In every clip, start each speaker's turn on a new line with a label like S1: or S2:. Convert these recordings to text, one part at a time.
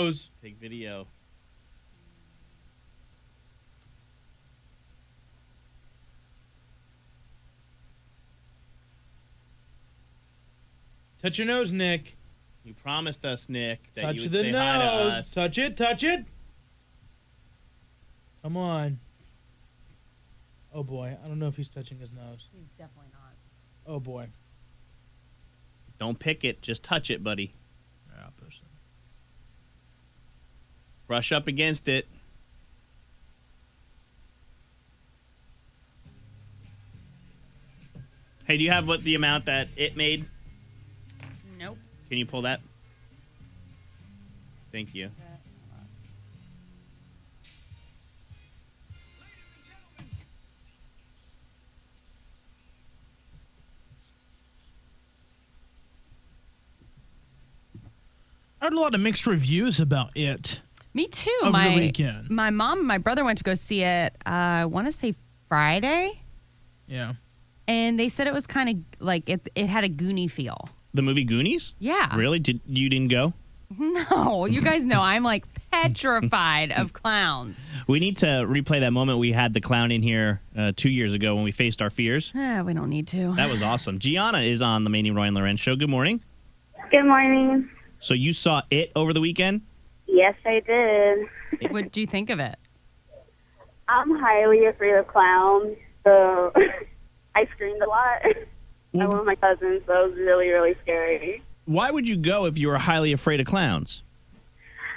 S1: nose.
S2: Take video.
S1: Touch your nose, Nick.
S2: You promised us, Nick, that
S1: Touch
S2: you would
S1: the
S2: say
S1: nose.
S2: hi to us.
S1: Touch it. Touch it. Come on. Oh, boy. I don't know if he's touching his nose.
S3: He's definitely not.
S1: Oh, boy.
S2: Don't pick it. Just touch it, buddy.
S1: Yeah, person.
S2: Brush up against it. Hey, do you have what the amount that it made?
S3: Nope.
S2: Can you pull that? Thank you.
S1: I heard a lot of mixed reviews about it.
S3: Me too.
S1: Over the weekend.
S3: My mom and my brother went to go see it, I want to say Friday.
S1: Yeah.
S3: And they said it was kind of like it had a Goonie feel.
S2: The movie Goonies?
S3: Yeah.
S2: Really? You didn't go?
S3: No. You guys know I'm like petrified of clowns.
S2: We need to replay that moment we had the clown in here 2 years ago when we faced our fears.
S3: We don't need to.
S2: That was awesome. Gianna is on the Maney, Roy, and Lorenz show. Good morning.
S4: Good morning.
S2: So you saw it over the weekend?
S4: Yes, I did.
S3: What do you think of it?
S4: I'm highly afraid of clowns, so I screamed a lot. I went with my cousins, so it was really, really scary.
S2: Why would you go if you were highly afraid of clowns?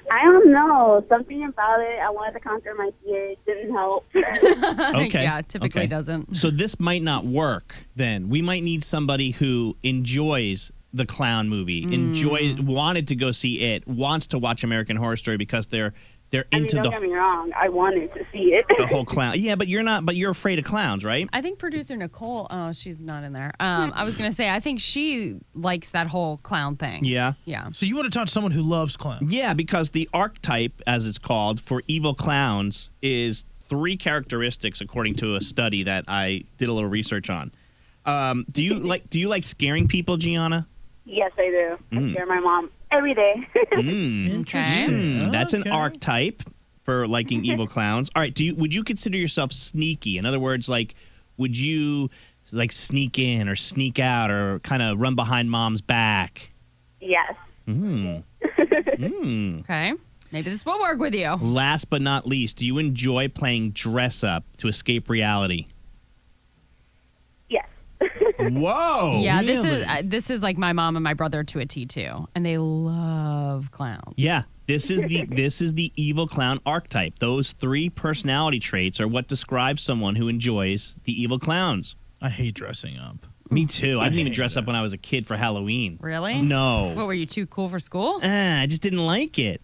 S4: I don't know. Something about it. I wanted to conquer my fear. It didn't help.
S2: Okay.
S3: Yeah, typically
S2: Okay.
S3: doesn't.
S2: So this might not work then. We might need somebody who enjoys the clown movie, wanted to go see it, wants to watch American Horror Story because they're
S4: I mean,
S2: into
S4: don't get me wrong. I wanted to see it.
S2: the whole clown. Yeah, but you're not. But you're afraid of clowns, right?
S3: I think producer Nicole, she's not in there. I was going to say, I think she likes that whole clown thing.
S2: Yeah.
S3: Yeah.
S1: So you want to talk to someone who loves clowns?
S2: Yeah, because the archetype, as it's called, for evil clowns is 3 characteristics, according to a study that I did a little research on. Do you like scaring people, Gianna?
S4: Yes, I do. I scare my mom every day.
S1: Interesting.
S2: That's an
S1: Okay.
S2: archetype for liking evil clowns. All right, would you consider yourself sneaky? In other words, like, would you like sneak in or sneak out or kind of run behind mom's back?
S4: Yes.
S3: Okay. Maybe this will work with you.
S2: Last but not least, do you enjoy playing dress up to escape reality?
S4: Yes.
S2: Whoa.
S3: Yeah,
S1: Really?
S3: this is like my mom and my brother to a T too, and they love clowns.
S2: Yeah, this is the evil clown archetype. Those 3 personality traits are what describes someone who enjoys the evil clowns.
S1: I hate dressing up.
S2: Me too. I didn't even
S1: hate
S2: dress up
S1: that.
S2: when I was a kid for Halloween.
S3: Really?
S2: No.
S3: What, were you too cool for school?
S2: I just didn't like it.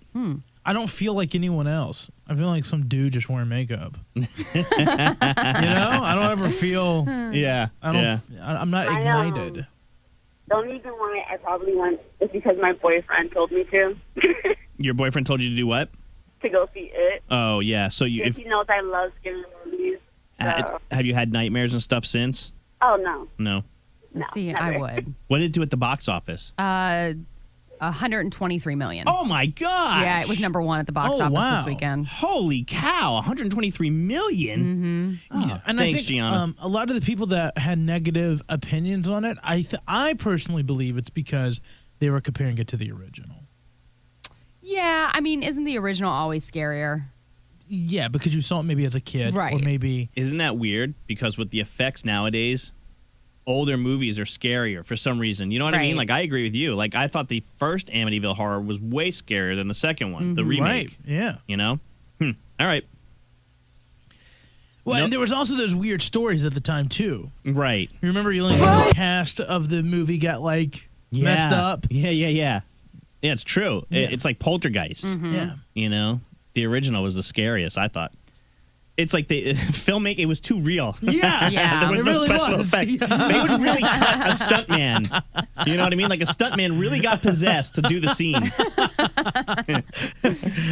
S1: I don't feel like anyone else. I feel like some dude just wearing makeup. You know? I don't ever feel.
S2: Yeah.
S1: I don't.
S2: Yeah.
S1: I'm not
S4: I,
S1: ignited.
S4: The only reason why I probably went is because my boyfriend told me to.
S2: Your boyfriend told you to do what?
S4: To go see it.
S2: Oh, yeah. So
S4: Because he knows I love scary movies. So.
S2: have you had nightmares and stuff since?
S4: Oh, no.
S2: No.
S4: No,
S3: See,
S4: never.
S3: I would.
S2: What did it do at the box office?
S3: 123 million.
S2: Oh my God!
S3: Yeah, it was number 1 at the box
S1: Oh,
S3: office
S1: wow.
S3: this weekend.
S2: Holy cow! 123 million. Oh,
S1: Yeah, and
S2: thanks,
S1: I think
S2: Gianna.
S1: a lot of the people that had negative opinions on it, I personally believe it's because they were comparing it to the original.
S3: Yeah, I mean, isn't the original always scarier?
S1: Yeah, because you saw it maybe as a kid,
S3: Right.
S1: or maybe
S2: Isn't that weird? Because with the effects nowadays, older movies are scarier for some reason. You know what I mean?
S3: Right.
S2: Like, I agree with you. Like, I thought the first Amityville Horror was way scarier than the second one, the remake.
S1: right, yeah.
S2: You know? All right.
S1: Well,
S2: Nope.
S1: and there was also those weird stories at the time too.
S2: Right.
S1: You remember, the cast of the movie got messed up.
S2: Yeah. Yeah, it's true.
S1: Yeah.
S2: It's like Poltergeist.
S1: Yeah.
S2: You know? The original was the scariest, I thought. It's like the filmmaking, it was too real.
S1: Yeah,
S3: Yeah.
S2: There was
S1: it
S2: no
S1: really
S2: special
S1: was.
S2: effect.
S1: Yeah.
S2: They would really cut a stuntman. You know what I mean? Like a stuntman really got possessed to do the scene.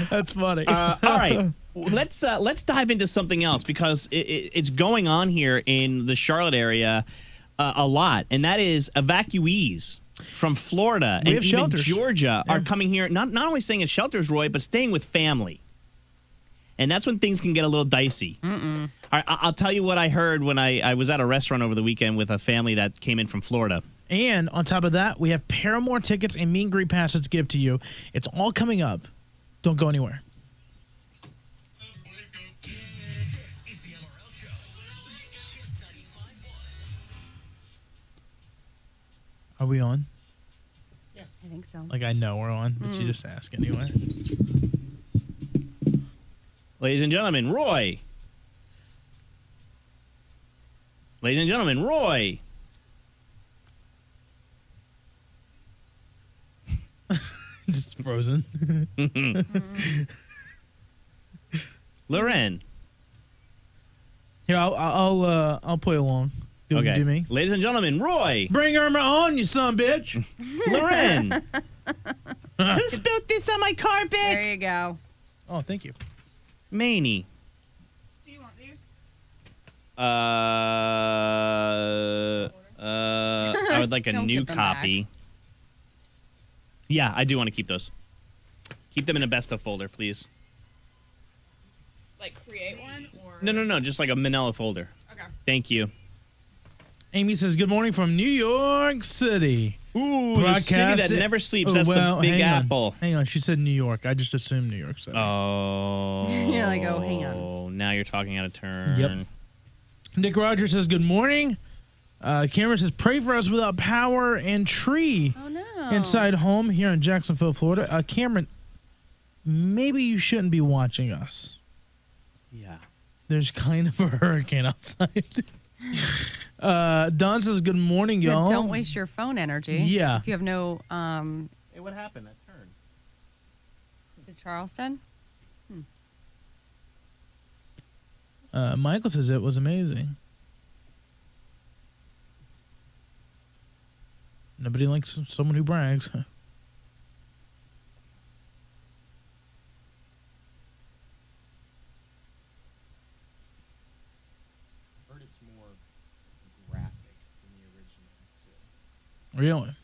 S1: That's funny.
S2: All right, let's dive into something else because it's going on here in the Charlotte area a lot, and that is evacuees. from Florida
S1: We
S2: and
S1: have
S2: even
S1: shelters.
S2: Georgia are
S1: Yeah.
S2: coming here, not only staying at shelters, Roy, but staying with family. And that's when things can get a little dicey. All right, I'll tell you what I heard when I was at a restaurant over the weekend with a family that came in from Florida.
S1: And on top of that, we have Paramore tickets and meet and greet passes to give to you. It's all coming up. Don't go anywhere. Are we on?
S3: I think so.
S1: Like, I know we're on, but you just ask anyway.
S2: Ladies and gentlemen, Roy. Ladies and gentlemen, Roy.
S1: Just frozen.
S2: Loren.
S1: Here, I'll play along. Do
S2: Okay.
S1: do me.
S2: Ladies and gentlemen, Roy.
S1: Bring Irma on, you son of a bitch.
S2: Loren. Who spilled this on my carpet?
S3: There you go.
S1: Oh, thank you.
S2: Maney.
S3: Do you want these?
S2: I would like a
S3: Don't
S2: new
S3: give them back.
S2: copy. Yeah, I do want to keep those. Keep them in a best of folder, please.
S3: Like create one or
S2: No, just like a manila folder.
S3: Okay.
S2: Thank you.
S1: Amy says, good morning from New York City.
S2: Ooh, the city that never sleeps.
S1: Oh,
S2: That's
S1: well,
S2: the Big
S1: hang on.
S2: Apple.
S1: Hang on. She said New York. I just assumed New York City.
S2: Oh.
S3: You're like, oh, hang on.
S2: Now you're talking out of turn.
S1: Yep. Nick Rogers says, good morning. Cameron says, pray for us without power and tree
S3: Oh no.
S1: inside home here in Jacksonville, Florida. Cameron, maybe you shouldn't be watching us.
S2: Yeah.
S1: There's kind of a hurricane outside. Don says, good morning,
S3: Yeah,
S1: y'all.
S3: don't waste your phone energy.
S1: Yeah.
S3: If you have no
S2: Hey, what happened? That turn.
S3: to Charleston.
S1: Michael says it was amazing. Nobody likes someone who brags.
S2: Heard it's more graphic than the original.
S1: Really?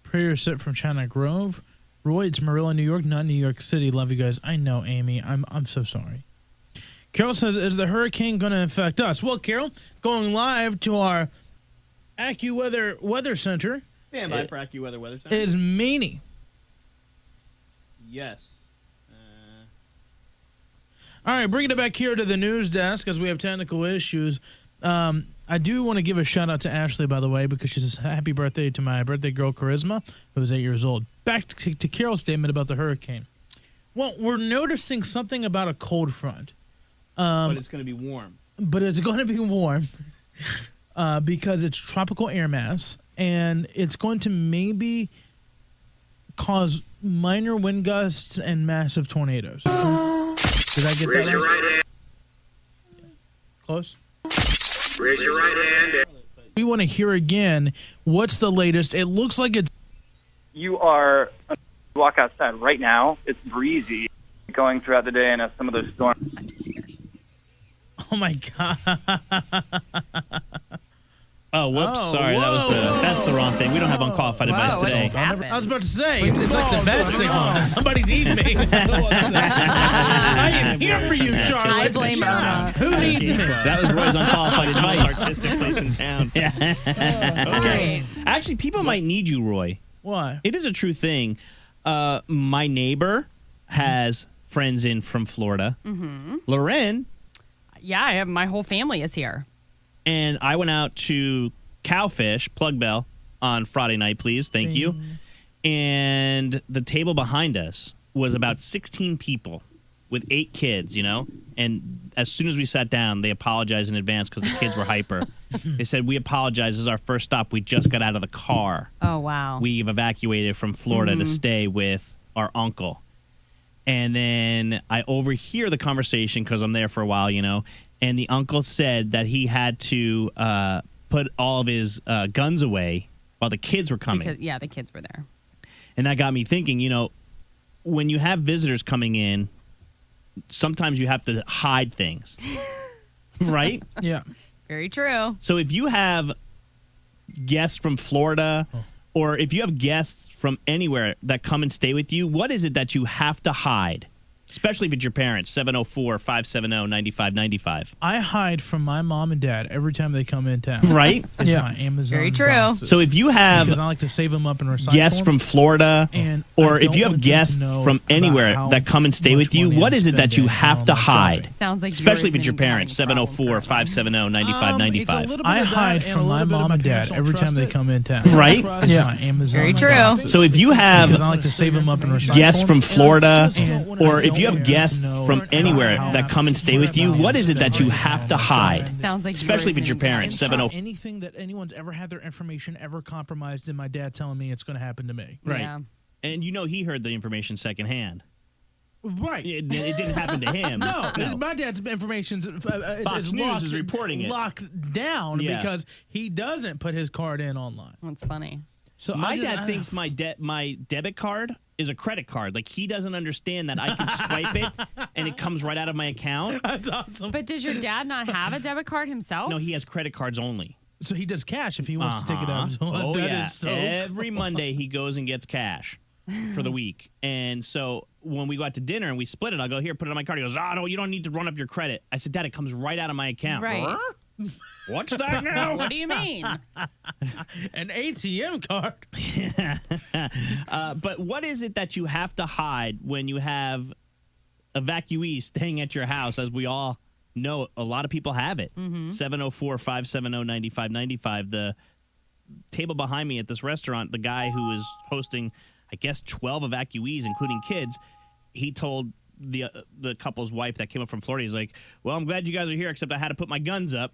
S1: Prayer set from China Grove. Roy, it's Marilla, New York, not New York City. Love you guys. I know, Amy. I'm so sorry. Carol says, is the hurricane going to affect us? Well, Carol, going live to our AccuWeather Weather Center
S2: Stand by for AccuWeather Weather Center.
S1: is Maney.
S2: Yes.
S1: All right, bringing it back here to the news desk as we have technical issues. I do want to give a shout out to Ashley, by the way, because she says happy birthday to my birthday girl, Charisma, who's 8 years old. Back to Carol's statement about the hurricane. Well, we're noticing something about a cold front.
S2: But it's going to be warm.
S1: But it's going to be warm because it's tropical air mass, and it's going to maybe cause minor wind gusts and massive tornadoes. Did I get that right? Close?
S5: Raise your right hand.
S1: We want to hear again what's the latest. It looks like it's
S6: You walk outside right now. It's breezy going throughout the day, and some of those storms.
S1: oh my god.
S2: Oh, whoops.
S1: Oh,
S2: Sorry. That's the wrong thing. We don't have unqualified advice
S3: Whoa, what
S2: today.
S3: just happened?
S1: I was about to say it's like the bad signal. Somebody needs me. I am here for you, Charlotte.
S3: I blame Irma.
S1: Who needs me?
S2: That was Roy's unqualified advice. Artistic place in town. Yeah. Okay. Actually, people might need you, Roy.
S1: Why?
S2: It is a true thing. My neighbor has friends in from Florida. Mm-hmm. Loren.
S3: Yeah, I have my whole family is here.
S2: And I went out to Cowfish, Plug Bell, on Friday night, please. Thank you. And the table behind us was about 16 people with 8 kids, you know? And as soon as we sat down, they apologized in advance because the kids were hyper. They said, we apologize. This is our first stop. We just got out of the car.
S3: Oh, wow.
S2: We've evacuated from Florida to stay with our uncle. And then I overhear the conversation because I'm there for a while, you know, and the uncle said that he had to put all of his guns away while the kids were coming.
S3: Because, the kids were there.
S2: And that got me thinking, when you have visitors coming in, sometimes you have to hide things, right?
S1: Yeah.
S3: Very true.
S2: So if you have guests from Florida or if you have guests from anywhere that come and stay with you, what is it that you have to hide? Especially if it's your parents, 704-570-9595.
S1: I hide from my mom and dad every time they come in town.
S2: Right?
S1: It's my Amazon
S3: Very true.
S1: boxes.
S2: So if you have
S1: because I like to save them up and recycle
S2: guests
S1: them.
S2: from Florida
S1: And
S2: or
S1: I
S2: if
S1: don't
S2: you have
S1: want them to
S2: guests
S1: know
S2: from
S1: about
S2: anywhere
S1: how
S2: that come and stay
S1: much
S2: with you,
S1: money
S2: what
S1: I'm
S2: is it that you
S1: spending
S2: have
S1: on
S2: to
S1: my
S2: hide?
S1: shopping.
S3: Sounds like
S2: Especially if
S3: you're
S2: it's your parents,
S3: admitting having a problem currently.
S2: 704-570-9595.
S1: I hide from my mom and dad every time they come in town.
S2: Right?
S1: Yeah. My Amazon
S3: Very true.
S1: boxes.
S2: So if you have
S1: because I like to save them up and recycle
S2: guests
S1: them.
S2: from Florida
S1: And
S2: or
S1: I
S2: if you
S1: don't
S2: have
S1: want
S2: guests
S1: them to know
S2: from
S1: about
S2: anywhere
S1: how
S2: that come and stay with you,
S1: much
S2: what is it
S1: money
S2: that you
S1: I'm
S2: have to
S1: spending on my
S2: hide?
S1: shopping.
S3: Sounds like
S2: Especially if it's your
S3: admitting
S2: parents,
S3: having a
S2: 704.
S1: Anything that anyone's ever had their information ever compromised, and my dad telling me it's going to happen to me.
S2: Right.
S3: Yeah.
S2: And he heard the information secondhand.
S1: Right.
S2: It didn't happen to him.
S1: No, my dad's information
S2: Fox News is reporting it.
S1: locked down
S2: Yeah.
S1: because he doesn't put his card in online.
S3: That's funny.
S1: So
S2: My dad thinks my debit card is a credit card. Like he doesn't understand that I can swipe it and it comes right out of my account.
S1: That's awesome.
S3: But does your dad not have a debit card himself?
S2: No, he has credit cards only.
S1: So he does cash if he wants to take it out.
S2: Oh
S1: That
S2: yeah.
S1: is so
S2: Every Monday he goes and gets cash for the week. And so when we go out to dinner and we split it, I'll go, here, put it on my card. He goes, no, you don't need to run up your credit. I said, Dad, it comes right out of my account.
S3: Right.
S2: Huh? What's that now?
S3: What do you mean?
S1: an ATM card.
S2: But what is it that you have to hide when you have evacuees staying at your house? As we all know, a lot of people have it. 704-570-9595. The table behind me at this restaurant, the guy who is hosting, I guess, 12 evacuees, including kids, he told the couple's wife that came up from Florida, he's like, well, I'm glad you guys are here, except I had to put my guns up.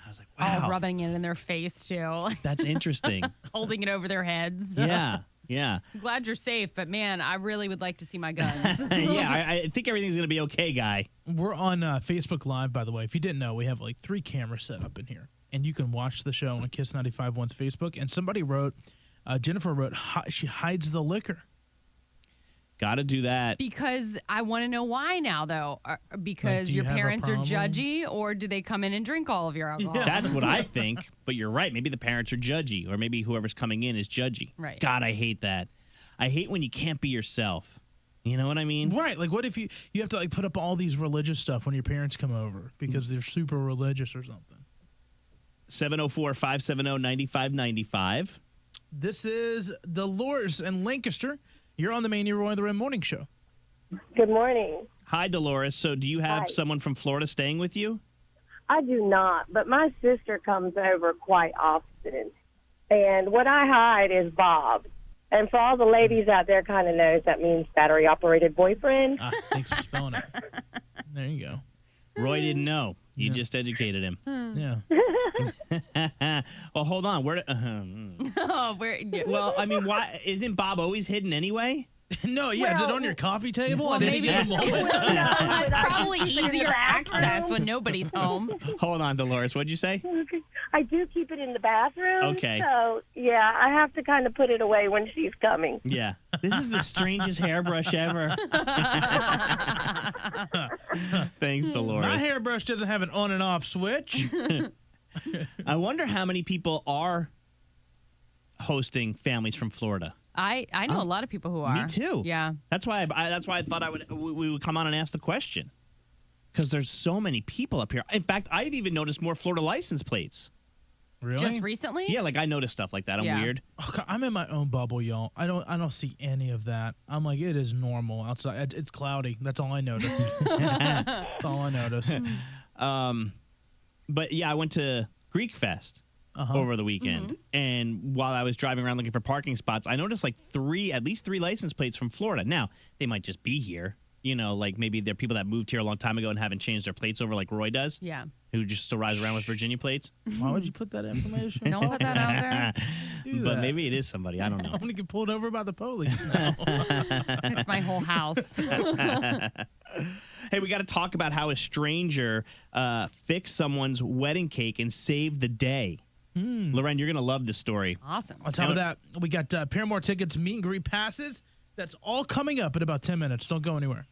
S2: I was like, wow.
S3: Oh, rubbing it in their face, too.
S2: That's interesting.
S3: Holding it over their heads.
S2: Yeah.
S3: I'm glad you're safe, but man, I really would like to see my guns.
S2: Yeah, I think everything's going to be okay, guy.
S1: We're on Facebook Live, by the way. If you didn't know, we have like 3 cameras set up in here. And you can watch the show on Kiss 95.1's Facebook. And somebody wrote, Jennifer wrote, she hides the liquor.
S2: Got to do that.
S3: Because I want to know why now, though. Because
S1: do you
S3: your
S1: have a
S3: parents are
S1: problem?
S3: judgy, or do they come in and drink all of your alcohol?
S2: That's what I think. But you're right. Maybe the parents are judgy, or maybe whoever's coming in is judgy.
S3: Right.
S2: God, I hate that. I hate when you can't be yourself. You know what I mean?
S1: Right. Like, what if you have to like put up all these religious stuff when your parents come over because they're super religious or something?
S2: 704-570-9595.
S1: This is Dolores in Lancaster. You're on the Maney Roy the Rim Morning Show.
S7: Good morning.
S2: Hi, Dolores. So do you have
S7: Hi.
S2: someone from Florida staying with you?
S7: I do not, but my sister comes over quite often. And what I hide is Bob. And for all the ladies out there kind of knows that means battery-operated boyfriend.
S1: Thanks for spelling it. There you go.
S2: Roy didn't know. You just educated him.
S1: Yeah.
S2: Well, hold on.
S3: Oh,
S2: Well, I mean, why isn't Bob always hidden anyway?
S1: No, yeah. Is it
S7: Well,
S1: on your coffee table?
S3: well,
S1: at any
S3: maybe
S1: given moment?
S3: it's probably easier access when nobody's home.
S2: Hold on, Dolores. What'd you say?
S7: I do keep it in the bathroom.
S2: Okay.
S7: So, yeah, I have to kind of put it away when she's coming.
S2: Yeah. This is the strangest hairbrush ever. Thanks, Dolores.
S1: My hairbrush doesn't have an on and off switch.
S2: I wonder how many people are hosting families from Florida.
S3: I know a lot of people who are.
S2: Me too.
S3: Yeah.
S2: That's why I thought we would come on and ask the question, because there's so many people up here. In fact, I've even noticed more Florida license plates.
S1: Really?
S3: Just recently?
S2: Yeah, like I notice stuff like that. I'm
S3: Yeah.
S2: weird.
S1: Oh, God, I'm in my own bubble, y'all. I don't see any of that. I'm like, it is normal outside. It's cloudy. That's all I notice. That's all I notice.
S2: But yeah, I went to Greek Fest over the weekend, and while I was driving around looking for parking spots, I noticed like at least three license plates from Florida. Now they might just be here, you know, like maybe they're people that moved here a long time ago and haven't changed their plates over like Roy does,
S3: Yeah.
S2: who just still rides around with Virginia plates.
S1: Why would you put that information?
S3: Don't put that out there.
S1: Do
S2: But
S1: that.
S2: maybe it is somebody. I don't know.
S1: I'm gonna get pulled over by the police now.
S3: It's my whole house.
S2: Hey, we got to talk about how a stranger fixed someone's wedding cake and saved the day. Loren, you're going to love this story.
S3: Awesome.
S1: On top of that, we got Paramore tickets, meet and greet passes. That's all coming up in about 10 minutes. Don't go anywhere.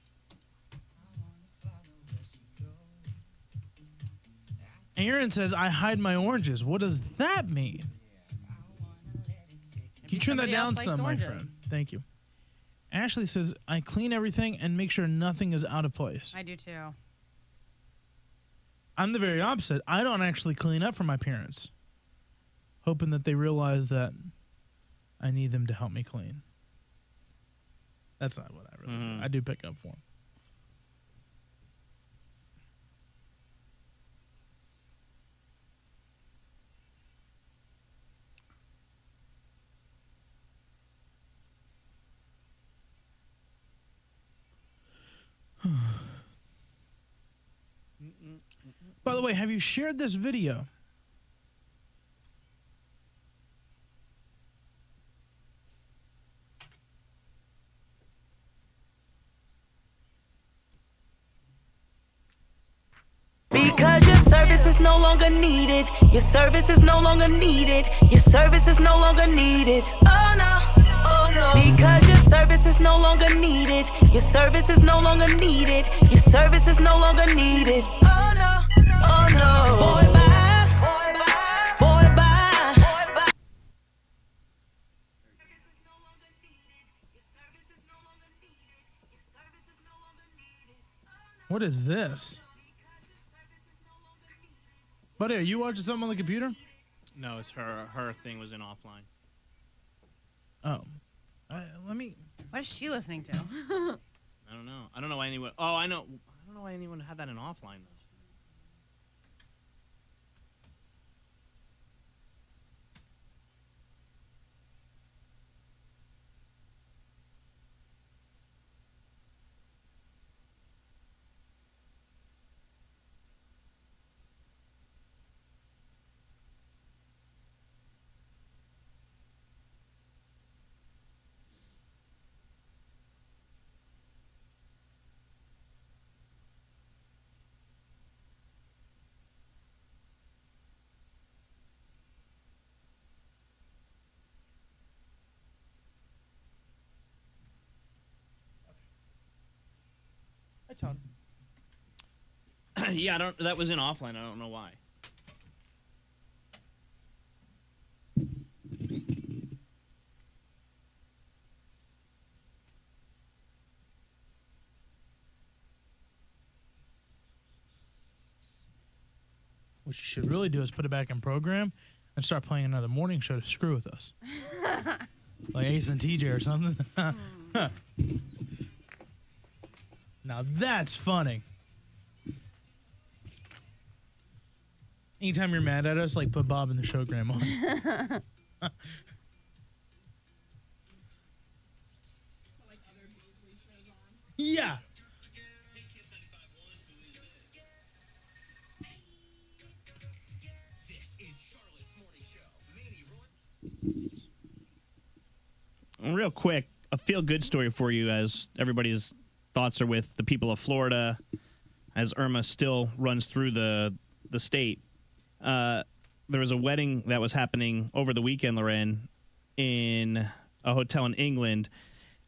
S1: Aaron says, I hide my oranges. What does that mean? Can you turn that
S3: somebody
S1: down
S3: else likes
S1: some, my
S3: oranges.
S1: friend? Thank you. Ashley says, I clean everything and make sure nothing is out of place.
S3: I do too.
S1: I'm the very opposite. I don't actually clean up for my parents, hoping that they realize that I need them to help me clean. That's not what I really do. I do pick up for them. By the way, have you shared this video?
S8: Because your service is no longer needed. Your service is no longer needed. Your service is no longer needed. Oh no, oh no. Because your service is no longer needed. Your service is no longer needed. Your service is no longer needed. Oh no, oh no. Boy, bye. Boy, bye.
S1: What is this? Buddy, are you watching something on the computer?
S2: No, it's her thing was in offline.
S1: Oh. Let me...
S3: What is she listening to?
S2: I don't know. I don't know why anyone... Oh, I know. I don't know why anyone had that in offline, though.
S1: Hi, Todd.
S2: Yeah, I don't. That was in offline. I don't know why.
S1: What you should really do is put it back in program and start playing another morning show to screw with us. Like Ace and TJ or something. Now that's funny. Anytime you're mad at us, like put Bob in the showgram on. Yeah.
S2: Real quick, a feel-good story for you as everybody's thoughts are with the people of Florida as Irma still runs through the state. There was a wedding that was happening over the weekend, Loren, in a hotel in England.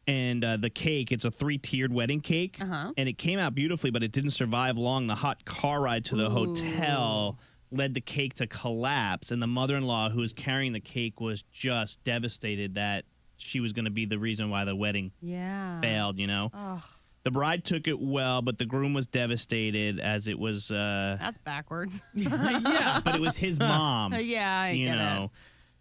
S2: And the cake, it's a 3-tiered wedding cake. And it came out beautifully, but it didn't survive long. The hot car ride to the hotel led the cake to collapse. And the mother-in-law who was carrying the cake was just devastated that she was going to be the reason why the wedding failed, you know? The bride took it well, but the groom was devastated as it was...
S3: That's backwards.
S2: Yeah, but it was his mom.
S3: Yeah, I get it.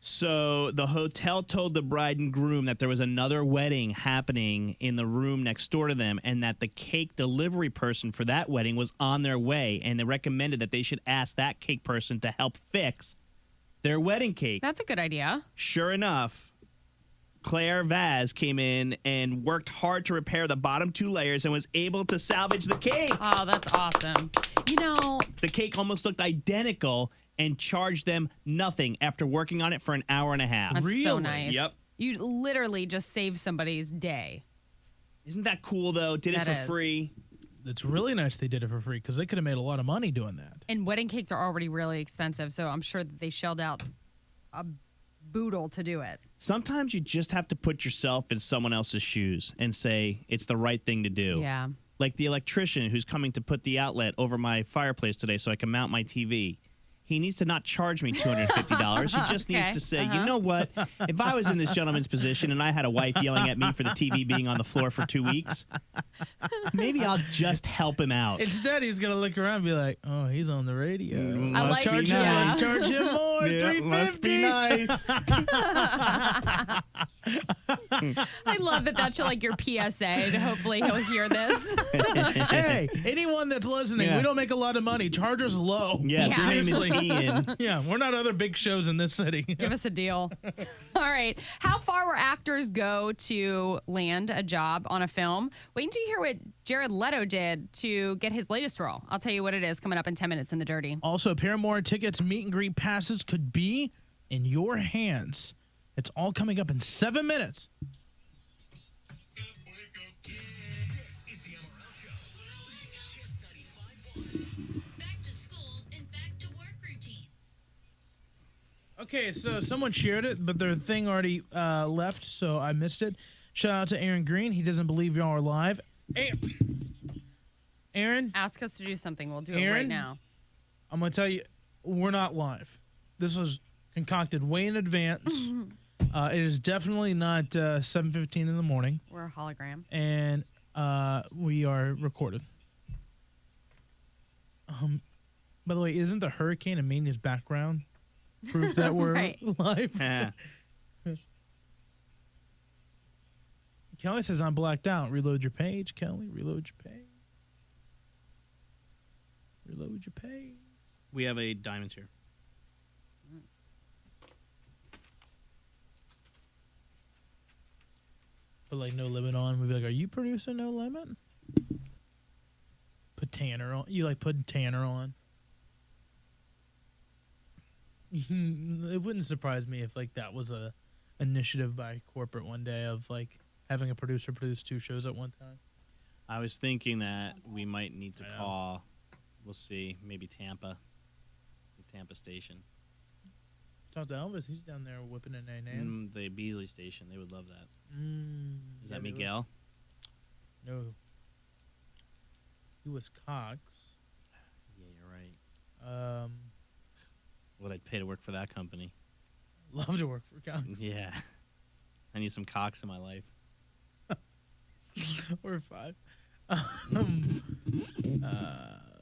S2: So the hotel told the bride and groom that there was another wedding happening in the room next door to them and that the cake delivery person for that wedding was on their way, and they recommended that they should ask that cake person to help fix their wedding cake.
S3: That's a good idea.
S2: Sure enough, Claire Vaz came in and worked hard to repair the bottom 2 layers and was able to salvage the cake.
S3: Oh, that's awesome. You know,
S2: the cake almost looked identical and charged them nothing after working on it for an hour and a half.
S3: That's so nice.
S2: Yep.
S3: You literally just saved somebody's day.
S2: Isn't that cool, though? Did it for free.
S1: it's really nice they did it for free because they could have made a lot of money doing that.
S3: And wedding cakes are already really expensive, so I'm sure that they shelled out a boodle to do it.
S2: Sometimes you just have to put yourself in someone else's shoes and say it's the right thing to do.
S3: Yeah.
S2: Like the electrician who's coming to put the outlet over my fireplace today so I can mount my TV. He needs to not charge me $250. He just needs to say, you know what? If I was in this gentleman's position and I had a wife yelling at me for the TV being on the floor for 2 weeks, maybe I'll just help him out.
S1: Instead, he's going to look around and be like, oh, he's on the radio.
S2: Must
S3: like
S2: be
S3: it, yeah.
S2: nice.
S1: Let's charge him more.
S2: Yeah,
S1: $350.
S2: must be nice.
S3: I love that that's like your PSA to hopefully he'll hear this.
S1: Hey, anyone that's listening,
S2: Yeah.
S1: we don't make a lot of money. Charge us low.
S2: Yeah,
S3: Yeah.
S2: his name is
S1: Seriously.
S2: Ian.
S1: Yeah, we're not other big shows in this city.
S3: Give us a deal. All right. How far will actors go to land a job on a film? Wait until you hear what Jared Leto did to get his latest role. I'll tell you what it is coming up in 10 minutes in The Dirty.
S1: Also, Paramore tickets, meet and greet passes could be in your hands. It's all coming up in 7 minutes.
S9: Back to school and back to work routine.
S1: Okay, so someone shared it, but their thing already left, so I missed it. Shout out to Aaron Green. He doesn't believe y'all are live. Aaron,
S3: Ask us to do something. We'll do it
S1: Aaron?
S3: right now.
S1: I'm going to tell you, we're not live. This was concocted way in advance. It is definitely not 7:15 in the morning,
S3: We're a hologram.
S1: and we are recorded. By the way, isn't the hurricane in Maney's background proof that we're
S3: Right.
S1: live?
S2: Yeah.
S1: Kelly says I'm blacked out. Reload your page, Kelly. Reload your page. Reload your page.
S2: We have a diamonds here.
S1: Put like No Limit on. We'd be like, are you producing No Limit? Put Tanner on. You like putting Tanner on. It wouldn't surprise me if like that was a initiative by corporate one day of like having a producer produce 2 shows at one time.
S2: I was thinking that we might need to
S1: I know.
S2: call, we'll see, maybe Tampa, the Tampa station.
S1: Talk to Elvis. He's down there whipping a nan.
S2: The Beasley station. They would love that. Is that
S1: Yeah, they would.
S2: Miguel?
S1: No. He was Cox.
S2: Yeah, you're right. What I'd pay to work for that company.
S1: Love to work for Cox.
S2: Yeah. I need some Cox in my life.
S1: Or 5.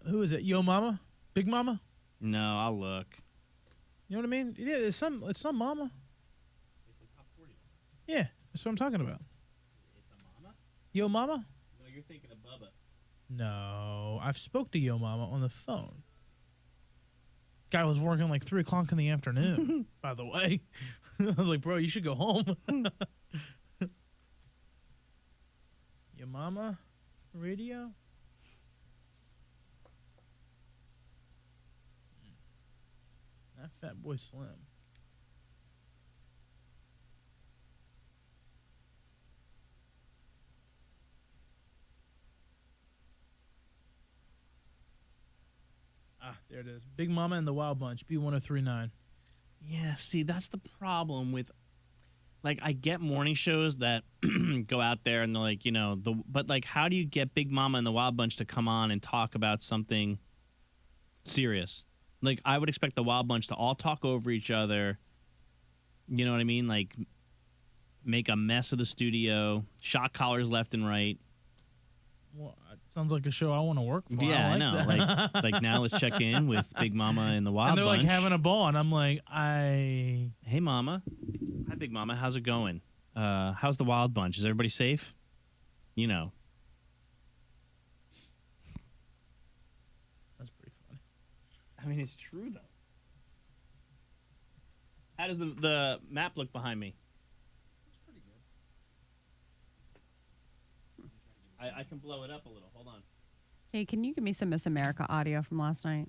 S1: Who is it? Yo Mama? Big Mama?
S2: No, I'll look.
S1: You know what I mean? Yeah, it's some Mama. Yeah, that's what I'm talking about.
S2: It's a mama?
S1: Yo Mama?
S2: No, you're thinking of Bubba.
S1: No, I've spoke to Yo Mama on the phone. Guy was working like 3 o'clock in the afternoon, by the way. I was like, bro, you should go home. Yo Mama radio? That Fat Boy Slim. Ah, there it is. Big Mama and the Wild Bunch, B1039.
S2: Yeah, see, that's the problem with, like, I get morning shows that go out there and they're like, you know, but like, how do you get Big Mama and the Wild Bunch to come on and talk about something serious? Like, I would expect the Wild Bunch to all talk over each other. You know what I mean? Like, make a mess of the studio, shot collars left and right.
S1: Well, it sounds like a show I want to work for.
S2: Yeah, I
S1: like
S2: know.
S1: that.
S2: Like now let's check in with Big Mama and the Wild
S1: and they're
S2: Bunch.
S1: like having a ball, and I'm like,
S2: Hey, Mama. Hi, Big Mama. How's it going? How's the Wild Bunch? Is everybody safe? You know.
S1: That's pretty funny.
S2: I mean, it's true, though. How does the map look behind me? It's pretty good. I can blow it up a little. Hold on.
S3: Hey, can you give me some Miss America audio from last night?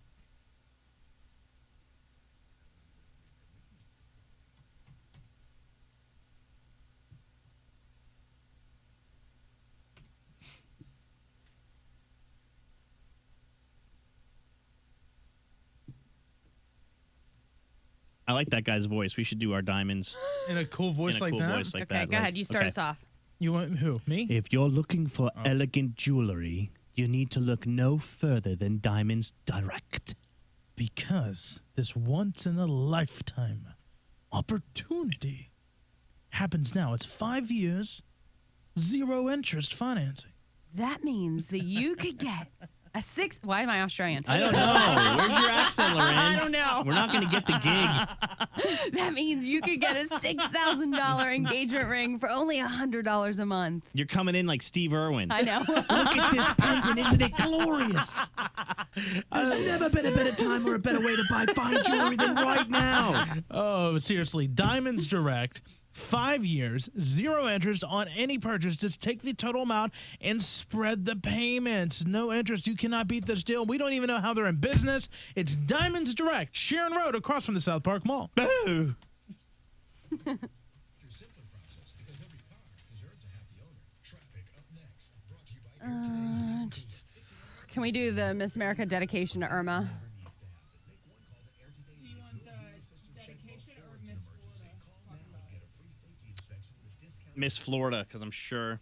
S2: I like that guy's voice. We should do our diamonds
S1: In a cool voice
S2: in a
S1: like
S2: cool
S1: that.
S2: voice like
S3: Okay,
S2: that.
S3: go ahead. You start
S2: okay.
S3: us off.
S1: You want who? Me?
S2: If you're looking for elegant jewelry, you need to look no further than Diamonds Direct.
S1: Because this once in a lifetime opportunity happens now. It's 5 years, 0 interest financing.
S3: That means that you could get a six. Why am I Australian?
S2: I don't know. Where's your accent, Lorraine?
S3: I don't know.
S2: We're not going to get the gig.
S3: That means you could get a $6,000 engagement ring for only $100 a month.
S2: You're coming in like Steve Irwin.
S3: I know.
S2: Look at this pendant. Isn't it glorious? There's never been a better time or a better way to buy fine jewelry than right now.
S1: Oh, seriously. Diamonds Direct. 5 years, 0 interest on any purchase. Just take the total amount and spread the payments. No interest. You cannot beat this deal. We don't even know how they're in business. It's Diamonds Direct, Sharon Road, across from the South Park Mall.
S2: Boo.
S3: Can we do the Miss America dedication to Irma?
S2: Miss Florida, because I'm sure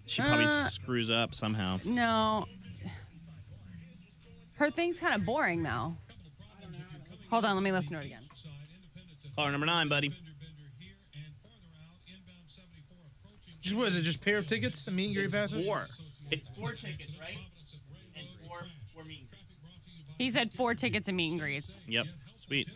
S2: she probably screws up somehow.
S3: No. Her thing's kind of boring, though. Hold on, let me listen to it again.
S2: Caller number 9, buddy.
S1: Just what is it? Just pair of tickets? Meet and greet passes?
S2: 4. It's 4 tickets, right? And 4 meet and greets.
S3: He said 4 tickets and meet and greets.
S2: Yep. Sweet.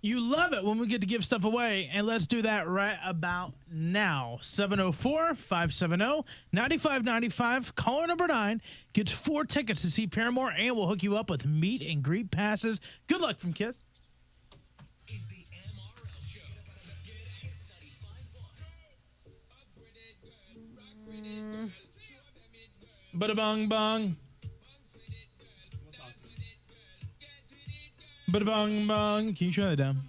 S1: You love it when we get to give stuff away, and let's do that right about now. 704-570-9595. Caller number 9 gets 4 tickets to see Paramore, and we'll hook you up with meet and greet passes. Good luck from Kiss.
S5: Is the MRL show.
S1: Bada bong bong. Bada bong bong. Can you try that down?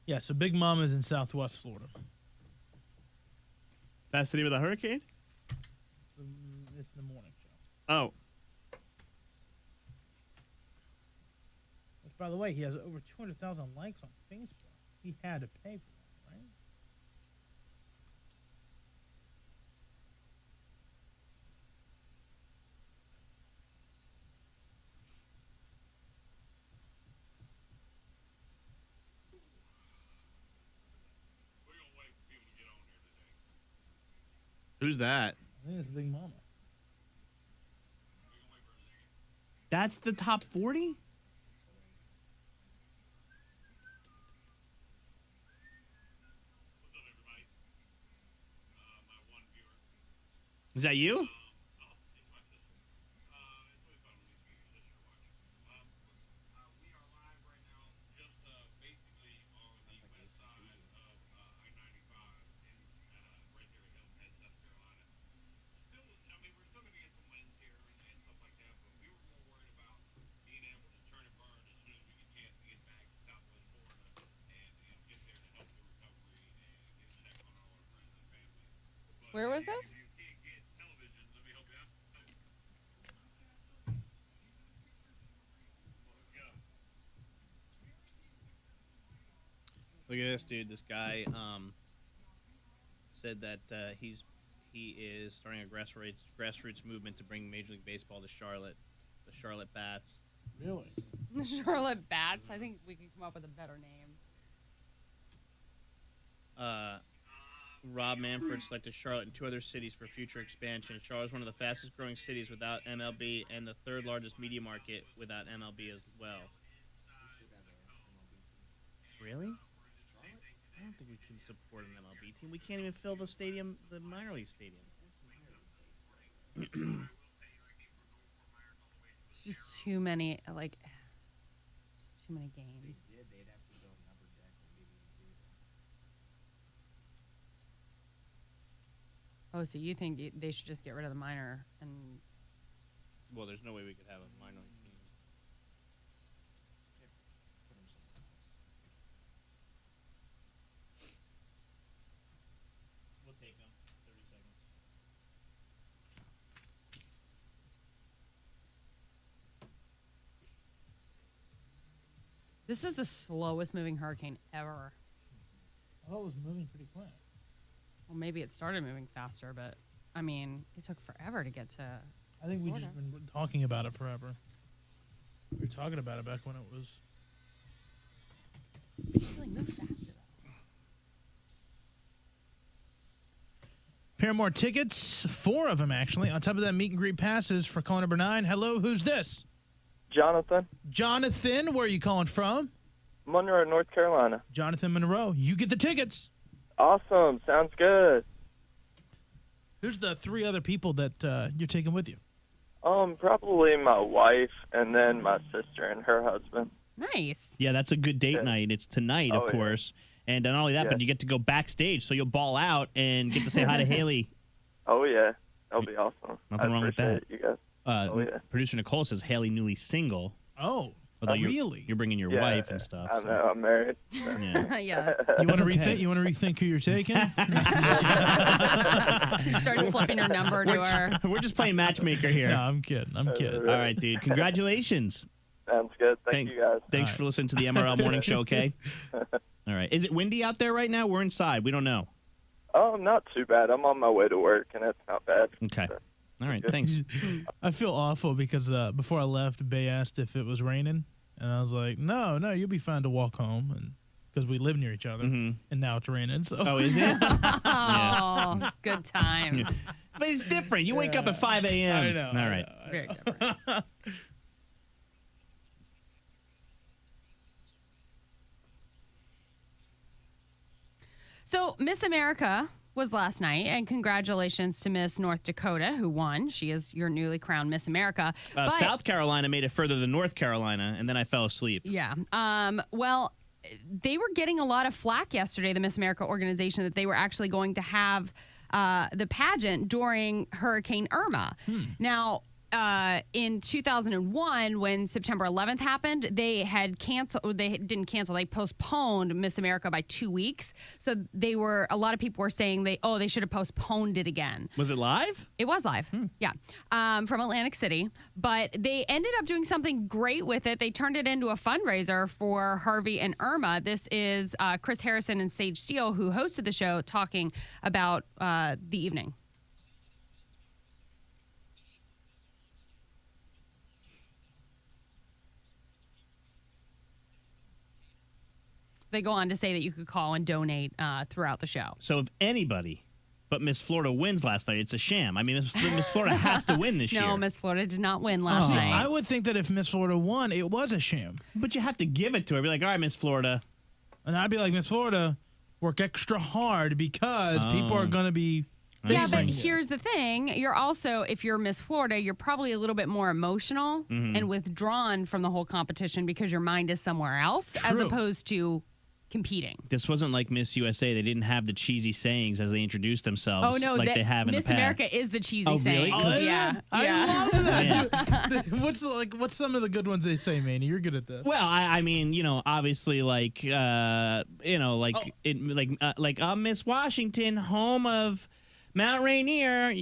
S1: Yeah, so Big Mama's in Southwest Florida.
S2: That's the name of the hurricane?
S1: It's the morning show.
S2: Oh.
S1: Which, by the way, he has over 200,000 likes on Facebook. He had to pay for that, right?
S2: Who's that?
S1: I think it's Big Mama.
S2: That's the top 40? Is that you?
S3: Where was this?
S2: Look at this, dude. This guy said that he is starting a grassroots movement to bring Major League Baseball to Charlotte, the Charlotte Bats.
S1: Really?
S3: Charlotte Bats. I think we can come up with a better name.
S2: Rob Manfred selected Charlotte and 2 other cities for future expansion. Charlotte is one of the fastest growing cities without MLB and the 3rd largest media market without MLB as well. Really? I don't think we can support an MLB team. We can't even fill the stadium, the minor league stadium.
S3: Just too many, like, too many games.
S10: They'd have to go number deck or maybe
S3: Oh, so you think they should just get rid of the minor and...
S2: Well, there's no way we could have a minor team. We'll take them. 30 seconds.
S3: This is the slowest moving hurricane ever.
S1: I thought it was moving pretty quick.
S3: Well, maybe it started moving faster, but, I mean, it took forever to get to...
S1: I think we've just been talking about it forever. We were talking about it back when it was...
S3: It really moved faster, though.
S1: Pair more tickets, 4 of them actually. On top of that, meet and greet passes for caller number 9. Hello, who's this?
S10: Jonathan.
S1: Jonathan, where are you calling from?
S10: Monroe, North Carolina.
S1: Jonathan Monroe, you get the tickets.
S10: Awesome. Sounds good.
S1: Who's the 3 other people that you're taking with you?
S10: Probably my wife and then my sister and her husband.
S3: Nice.
S2: Yeah, that's a good date night. It's tonight, of course. And not only that, but you get to go backstage, so you'll ball out and get to say hi to Haley.
S10: Oh, yeah. That'll be awesome.
S2: Nothing wrong with that.
S10: You guys.
S2: Producer Nicole says Haley newly single.
S1: Oh,
S2: although
S1: really?
S2: You're bringing your wife and stuff.
S10: I know. I'm married.
S2: Yeah.
S3: Yeah.
S1: You want to rethink? You want to rethink who you're taking?
S3: Start slipping her number to her.
S2: We're just playing matchmaker here.
S1: No, I'm kidding. I'm kidding.
S2: All right, dude. Congratulations.
S10: Sounds good. Thank you, guys.
S2: Thanks for listening to the MRL Morning Show, okay? All right. Is it windy out there right now? We're inside. We don't know.
S10: Oh, not too bad. I'm on my way to work, and it's not bad.
S2: Okay. All right. Thanks.
S1: I feel awful because before I left, Bay asked if it was raining, and I was like, "No, you'll be fine to walk home," and because we live near each other, and now it's raining. So.
S2: Oh, is it?
S3: Oh, good times.
S2: But it's different. You wake up at 5 a.m.
S1: I know.
S2: All right.
S3: Very different. So, Miss America was last night, and congratulations to Miss North Dakota, who won. She is your newly crowned Miss America. But,
S2: South Carolina made it further than North Carolina, and then I fell asleep.
S3: Yeah. Well, they were getting a lot of flack yesterday, the Miss America organization, that they were actually going to have the pageant during Hurricane Irma. Now, in 2001, when September 11th happened, they had canceled. They didn't cancel. They postponed Miss America by 2 weeks. So a lot of people were saying they should have postponed it again.
S2: Was it live?
S3: It was live. Yeah. From Atlantic City. But they ended up doing something great with it. They turned it into a fundraiser for Harvey and Irma. This is Chris Harrison and Sage Steele, who hosted the show, talking about the evening. They go on to say that you could call and donate throughout the show.
S2: So if anybody but Miss Florida wins last night, it's a sham. I mean, Miss Florida has to win this year.
S3: No, Miss Florida did not win last night.
S1: I would think that if Miss Florida won, it was a sham.
S2: But you have to give it to her. Be like, all right, Miss Florida.
S1: And I'd be like, Miss Florida, work extra hard because people are going to be...
S3: Yeah, but here's the thing. You're also, if you're Miss Florida, you're probably a little bit more emotional and withdrawn from the whole competition because your mind is somewhere else as opposed to competing.
S2: This wasn't like Miss USA. They didn't have the cheesy sayings as they introduced themselves.
S3: Oh, no,
S2: like they have in
S3: Miss
S2: the past.
S3: America is the cheesy
S2: Oh,
S3: saying.
S2: really?
S3: Oh, yeah.
S1: I love that. Dude, what's some of the good ones they say, Maney? You're good at this.
S2: Well, I mean, obviously, like, Miss Washington, home of Mount Rainier.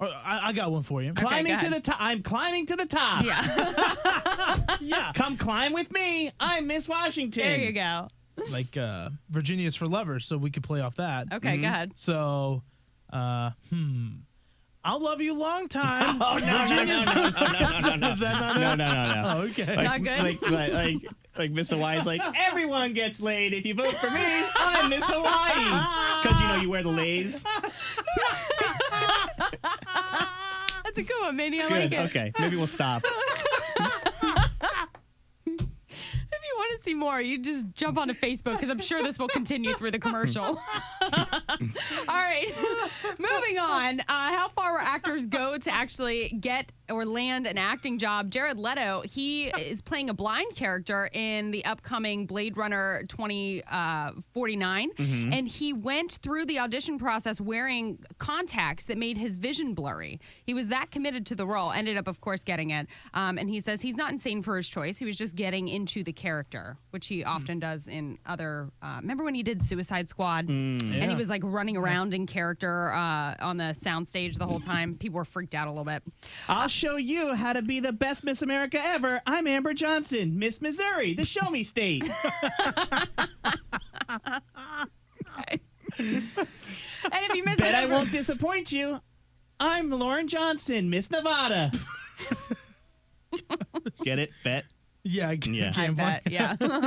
S1: I got one for you.
S2: Climbing to the top. I'm climbing to the top.
S3: Yeah.
S2: Yeah. Come climb with me. I'm Miss Washington.
S3: There you go.
S1: Like Virginia's for lovers, so we could play off that.
S3: Okay, go ahead.
S1: So, I'll love you long time.
S2: Oh, no.
S1: Is that not it?
S2: No.
S1: Oh, okay.
S3: Not good?
S2: Like Miss Hawaii's like, everyone gets laid if you vote for me. I'm Miss Hawaii. Because, you wear the lays.
S3: That's a good one, Maney. I like it.
S2: Okay, maybe we'll stop.
S3: If you want to see more, you just jump onto Facebook because I'm sure this will continue through the commercial. All All right, moving on. How far will actors go to actually get or land an acting job? Jared Leto, he is playing a blind character in the upcoming Blade Runner 2049, and he went through the audition process wearing contacts that made his vision blurry. He was that committed to the role, ended up, of course, getting it. And he says he's not insane for his choice. He was just getting into the character, which he often does in other. Remember when he did Suicide Squad? And he was like running around in character on the soundstage the whole time. People were freaked out a little bit.
S2: I'll show you how to be the best Miss America ever. I'm Amber Johnson, Miss Missouri, the show me state.
S3: And if you miss
S2: Bet
S3: it,
S2: I won't disappoint you. I'm Lauren Johnson, Miss Nevada. Get it? Bet?
S1: Yeah,
S3: I bet, yeah. All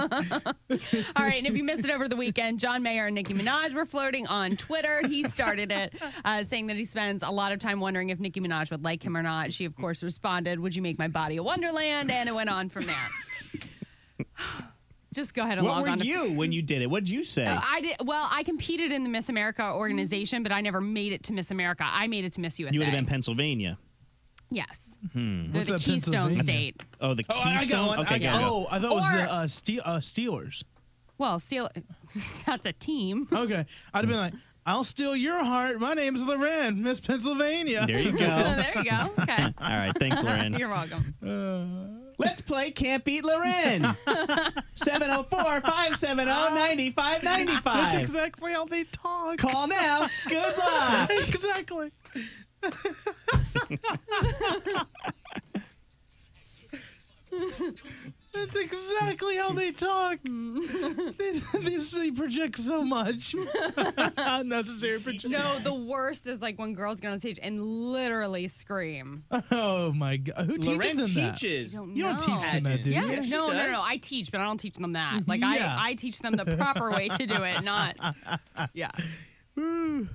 S3: right, and if you missed it over the weekend, John Mayer and Nicki Minaj were flirting on Twitter. He started it, saying that he spends a lot of time wondering if Nicki Minaj would like him or not. She, of course, responded, "Would you make my body a wonderland?" And it went on from there. Just go ahead and log on.
S2: What were you when you did it? What did you say?
S3: I did. Well, I competed in the Miss America organization, but I never made it to Miss America. I made it to Miss USA.
S2: You would have been Pennsylvania.
S3: Yes. They're
S1: What's
S3: the
S1: that,
S3: Keystone
S1: Pennsylvania?
S3: State.
S2: Oh, the Keystone?
S1: I got one.
S2: Okay, go.
S1: I thought it was Steelers.
S3: Well, that's a team.
S1: Okay. I'd have been like, I'll steal your heart. My name's Loren, Miss Pennsylvania.
S2: There you go.
S3: There you go. Okay.
S2: All right. Thanks, Loren.
S3: You're welcome.
S2: Let's play Can't Beat Loren. 704-570-9595.
S1: That's exactly how they talk.
S2: Call now. Good luck.
S1: Exactly. That's exactly how they talk. They project so much. Unnecessary projection.
S3: No, the worst is like when girls get on stage and literally scream.
S1: Oh my God. Who teaches
S2: Loren
S1: them that?
S2: teaches.
S1: You don't teach them that, do you?
S3: Yeah,
S2: she
S3: no.
S2: does.
S3: I teach, but I don't teach them that. Like
S1: Yeah.
S3: I teach them the proper way to do it, not. Yeah.
S1: Woo.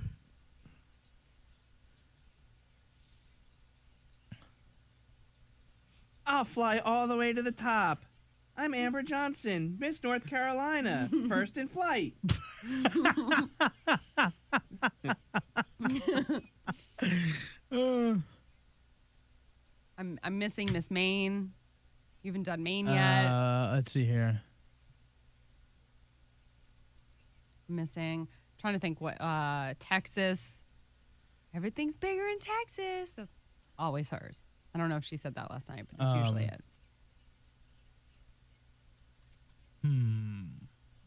S2: I'll fly all the way to the top. I'm Amber Johnson, Miss North Carolina, first in flight.
S3: I'm missing Miss Maine. You haven't done Maine yet.
S1: Let's see here.
S3: Missing. Trying to think what Texas. Everything's bigger in Texas. That's always hers. I don't know if she said that last night, but it's usually it.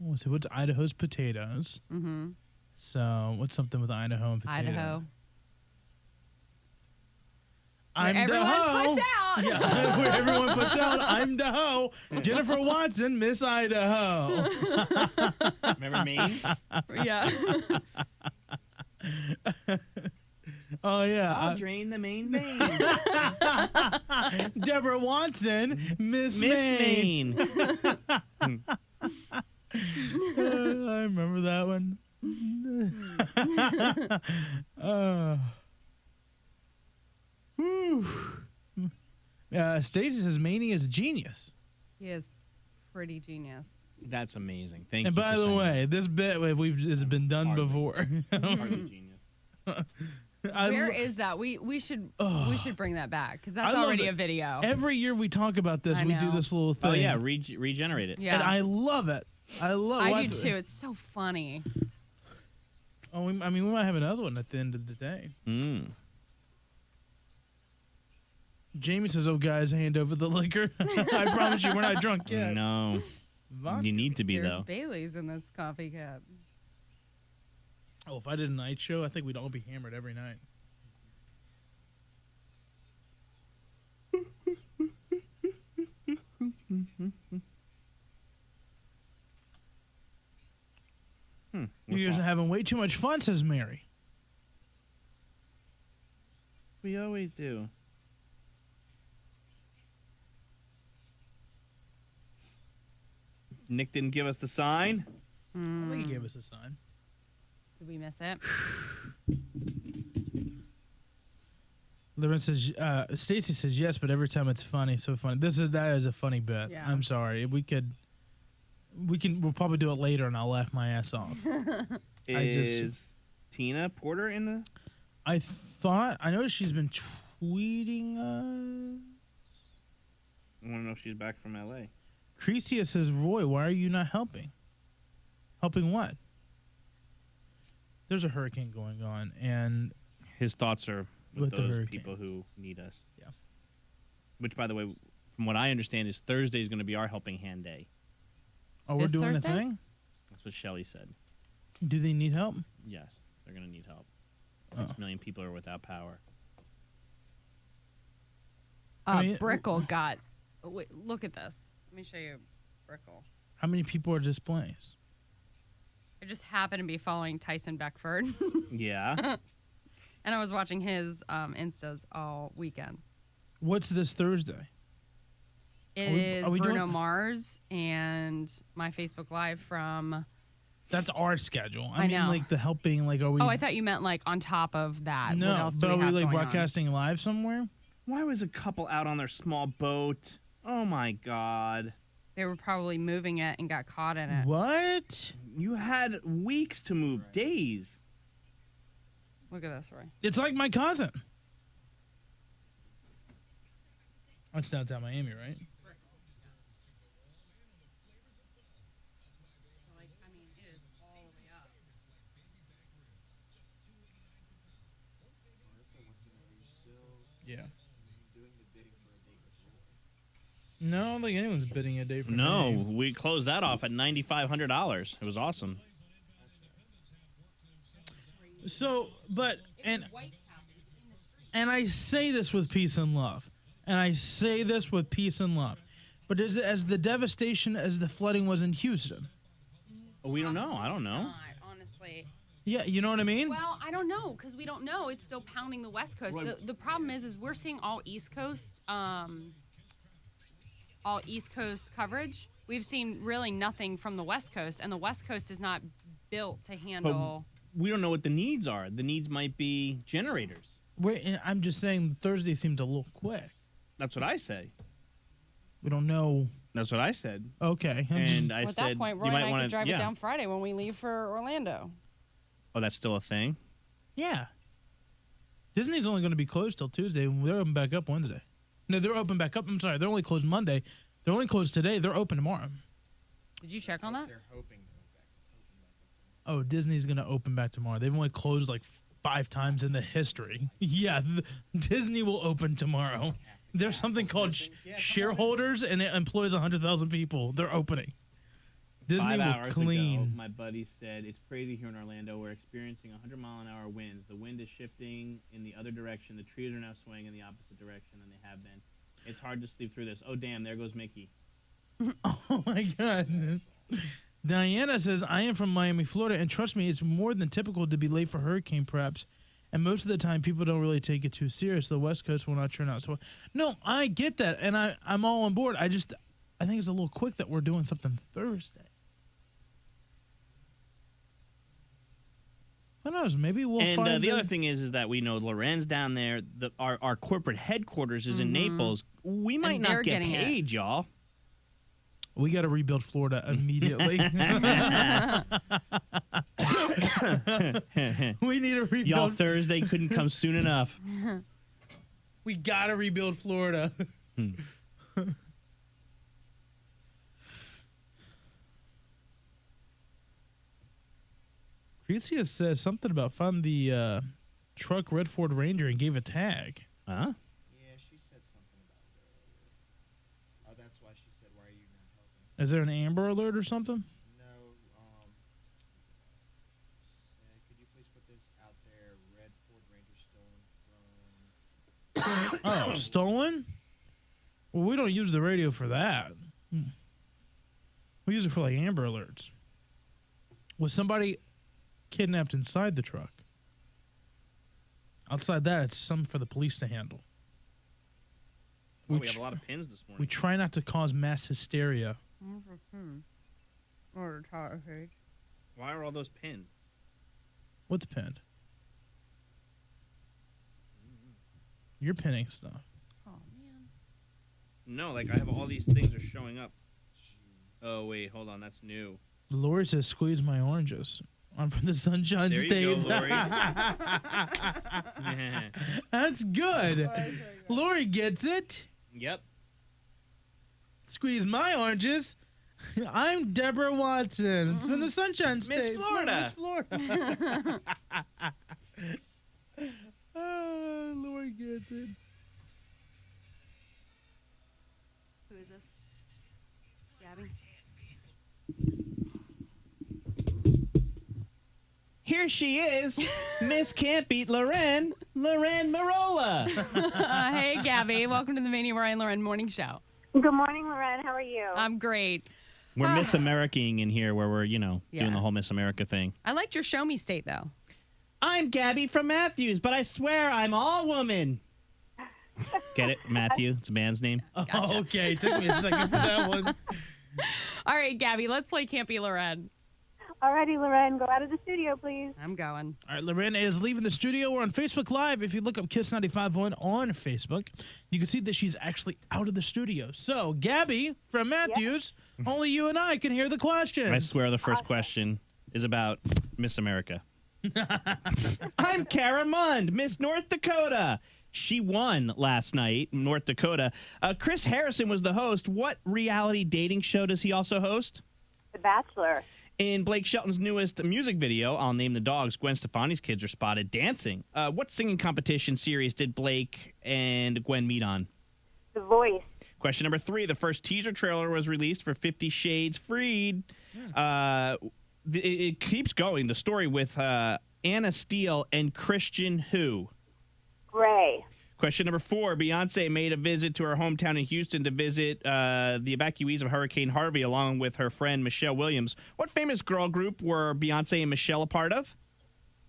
S1: Let's see, what's Idaho's potatoes?
S3: Mm-hmm.
S1: So what's something with Idaho and potato?
S3: Idaho.
S1: I'm
S3: everyone
S1: the
S3: puts
S1: hoe.
S3: out.
S1: Yeah, where everyone puts out, I'm the hoe. Jennifer Watson, Miss Idaho.
S2: Remember me?
S3: Yeah.
S1: Oh, yeah.
S2: I'll drain the main vein.
S1: Deborah Watson, Miss
S2: Maine.
S1: I remember that one. Stacy says Maney is a genius.
S3: He is pretty genius.
S2: That's amazing. Thank
S1: And
S2: you.
S1: by the way, this bit has been done before.
S2: Genius.
S3: Where is that? We should bring that back because that's
S1: I love
S3: already
S1: it.
S3: a video.
S1: Every year we talk about this,
S3: I
S1: we do
S3: know.
S1: this little thing.
S2: Oh, yeah. Regenerate it.
S3: Yeah.
S1: And I love it.
S3: I do too. It's so funny.
S1: Oh, we might have another one at the end of the day. Jamie says, "Oh, guys, hand over the liquor." I promise you, we're not drunk yet.
S2: No.
S1: Vodka.
S2: You need to be,
S3: There's
S2: though.
S3: Bailey's in this coffee cup.
S1: Oh, if I did a night show, I think we'd all be hammered every night. You guys are having way too much fun, says Mary.
S2: We always do. Nick didn't give us the sign.
S1: I think he gave us a sign.
S3: Did we miss it?
S1: Lauren says, Stacy says yes, but every time it's funny, so funny. That is a funny bit.
S3: Yeah.
S1: I'm sorry. We'll probably do it later, and I'll laugh my ass off.
S2: Is Tina Porter in the?
S1: I noticed she's been tweeting
S2: I want to know if she's back from L.A.
S1: Crecia says, Roy, why are you not helping? Helping what? There's a hurricane going on, and
S2: His thoughts are with
S1: the
S2: those
S1: hurricane.
S2: people who need us.
S1: Yeah.
S2: Which, by the way, from what I understand, is Thursday is going to be our Helping Hand Day.
S1: we're
S3: This
S1: doing
S3: Thursday?
S1: a thing?
S2: That's what Shelly said.
S1: Do they need help?
S2: Yes, they're going to need help.
S1: Oh.
S2: 6 million people are without power.
S1: I mean,
S3: Brickle got. Wait, look at this. Let me show you Brickle.
S1: How many people are displaced?
S3: I just happened to be following Tyson Beckford,
S2: Yeah.
S3: and I was watching his Instas all weekend.
S1: What's this Thursday?
S3: It
S1: Are we-
S3: is
S1: are we
S3: Bruno
S1: doing-
S3: Mars and my Facebook Live from.
S1: That's our schedule.
S3: I
S1: I mean,
S3: know.
S1: like the helping, like, are we?
S3: Oh, I thought you meant like on top of that. What
S1: no,
S3: else do
S1: but are
S3: we
S1: we
S3: have
S1: like
S3: going on?
S1: broadcasting live somewhere?
S2: Why was a couple out on their small boat? Oh, my God.
S3: They were probably moving it and got caught in it.
S1: What?
S2: You had weeks to move, days.
S3: Look at this, Roy.
S1: It's like my cousin. That's downtown Miami, right? Yeah. No, I don't think anyone's bidding a day for
S2: No,
S1: me.
S2: we closed that off at $9,500. It was awesome.
S1: So, but and I say this with peace and love, and I say this with peace and love, but is it as the devastation as the flooding was in Houston?
S2: We don't know. I don't know.
S3: God, honestly.
S1: Yeah, you know what I mean?
S3: Well, I don't know because we don't know. It's still pounding the West Coast.
S2: Right.
S3: The problem is we're seeing all East Coast coverage. We've seen really nothing from the West Coast, and the West Coast is not built to handle.
S2: We don't know what the needs are. The needs might be generators.
S1: Wait, I'm just saying Thursday seemed a little quick.
S2: That's what I say.
S1: We don't know.
S2: That's what I said.
S1: Okay.
S2: And I
S3: Well, at
S2: said
S3: that point,
S2: you
S3: Roy
S2: might
S3: and I
S2: want
S3: could
S2: to
S3: drive it down Friday when we leave for Orlando.
S2: Oh, that's still a thing.
S1: Yeah. Disney's only going to be closed till Tuesday. They're open back up Wednesday. No, they're open back up. I'm sorry. They're only closed Monday. They're only closed today. They're open tomorrow.
S3: Did you check on that?
S1: Oh, Disney's going to open back tomorrow. They've only closed like 5 times in the history. Yeah, Disney will open tomorrow. There's something called shareholders, and it employs 100,000 people. They're opening. Disney
S2: 5
S1: will
S2: hours
S1: clean.
S2: ago, my buddy said, it's crazy here in Orlando. We're experiencing 100-mile-an-hour winds. The wind is shifting in the other direction. The trees are now swaying in the opposite direction than they have been. It's hard to sleep through this. Oh, damn, there goes Mickey.
S1: Oh, my God. Diana says, I am from Miami, Florida, and trust me, it's more than typical to be late for hurricane preps. And most of the time, people don't really take it too serious. The West Coast will not turn out so well. No, I get that, and I'm all on board. I think it's a little quick that we're doing something Thursday. Who knows? Maybe we'll find
S2: And the other thing is that we know Loren's down there. Our corporate headquarters is in Naples. We might
S3: And
S2: not
S3: they're
S2: get
S3: getting it.
S2: paid, y'all.
S1: We got to rebuild Florida immediately. We need to rebuild.
S2: Y'all, Thursday couldn't come soon enough.
S1: We got to rebuild Florida. Crecia says something about found the truck Red Ford Ranger and gave a tag.
S2: Huh?
S11: Yeah, she said something about it earlier. Oh, that's why she said, "Why are you not helping?"
S1: Is there an Amber Alert or something?
S11: No. Could you please put this out there? Red Ford Ranger stolen from.
S1: Oh, stolen? Well, we don't use the radio for that. We use it for like Amber Alerts. Was somebody kidnapped inside the truck? Outside that, it's something for the police to handle.
S2: Oh, we have a lot of pins this morning.
S1: We try not to cause mass hysteria.
S3: Or title page.
S2: Why are all those pinned?
S1: What's pinned? You're pinning stuff.
S3: Oh man.
S2: No, like I have all these things are showing up. Oh wait, hold on, that's new.
S1: Lori says, "Squeeze my oranges." I'm from the Sunshine
S2: There you
S1: State.
S2: go, Lori.
S1: That's good. Lori gets it.
S2: Yep.
S1: Squeeze my oranges. I'm Deborah Watson from the Sunshine State.
S2: Miss Florida.
S1: Miss Florida. Oh, Lori gets it.
S3: Who is this? Gabby?
S2: Here she is, Miss Can't Beat Loren Marola.
S3: Hey, Gabby. Welcome to the Maney, Ryan, Lauren Morning Show.
S4: Good morning, Loren. How are you?
S3: I'm great.
S2: We're Miss Americaing in here where we're, doing
S3: Yeah.
S2: the whole Miss America thing.
S3: I liked your show me state, though.
S2: I'm Gabby from Matthews, but I swear I'm all woman. Get it, Matthew? It's a band's name.
S3: Gotcha.
S1: Oh, okay. Took me a second for that one.
S3: All right, Gabby, let's play Can't Be Loren.
S4: Alrighty, Loren. Go out of the studio, please.
S3: I'm going.
S1: All right, Lorena is leaving the studio. We're on Facebook Live. If you look up Kiss 95.1 on Facebook, you can see that she's actually out of the studio. So, Gabby from Matthews, only you and I can hear the question.
S2: I swear the first question is about Miss America. I'm Kara Mund, Miss North Dakota. She won last night, North Dakota. Chris Harrison was the host. What reality dating show does he also host?
S4: The Bachelor.
S2: In Blake Shelton's newest music video, I'll Name the Dogs, Gwen Stefani's kids are spotted dancing. What singing competition series did Blake and Gwen meet on?
S4: The Voice.
S2: Question number 3. The first teaser trailer was released for 50 Shades Freed. It keeps going. The story with Anna Steele and Christian who?
S4: Gray.
S2: Question number 4. Beyonce made a visit to her hometown in Houston to visit the evacuees of Hurricane Harvey along with her friend Michelle Williams. What famous girl group were Beyonce and Michelle a part of?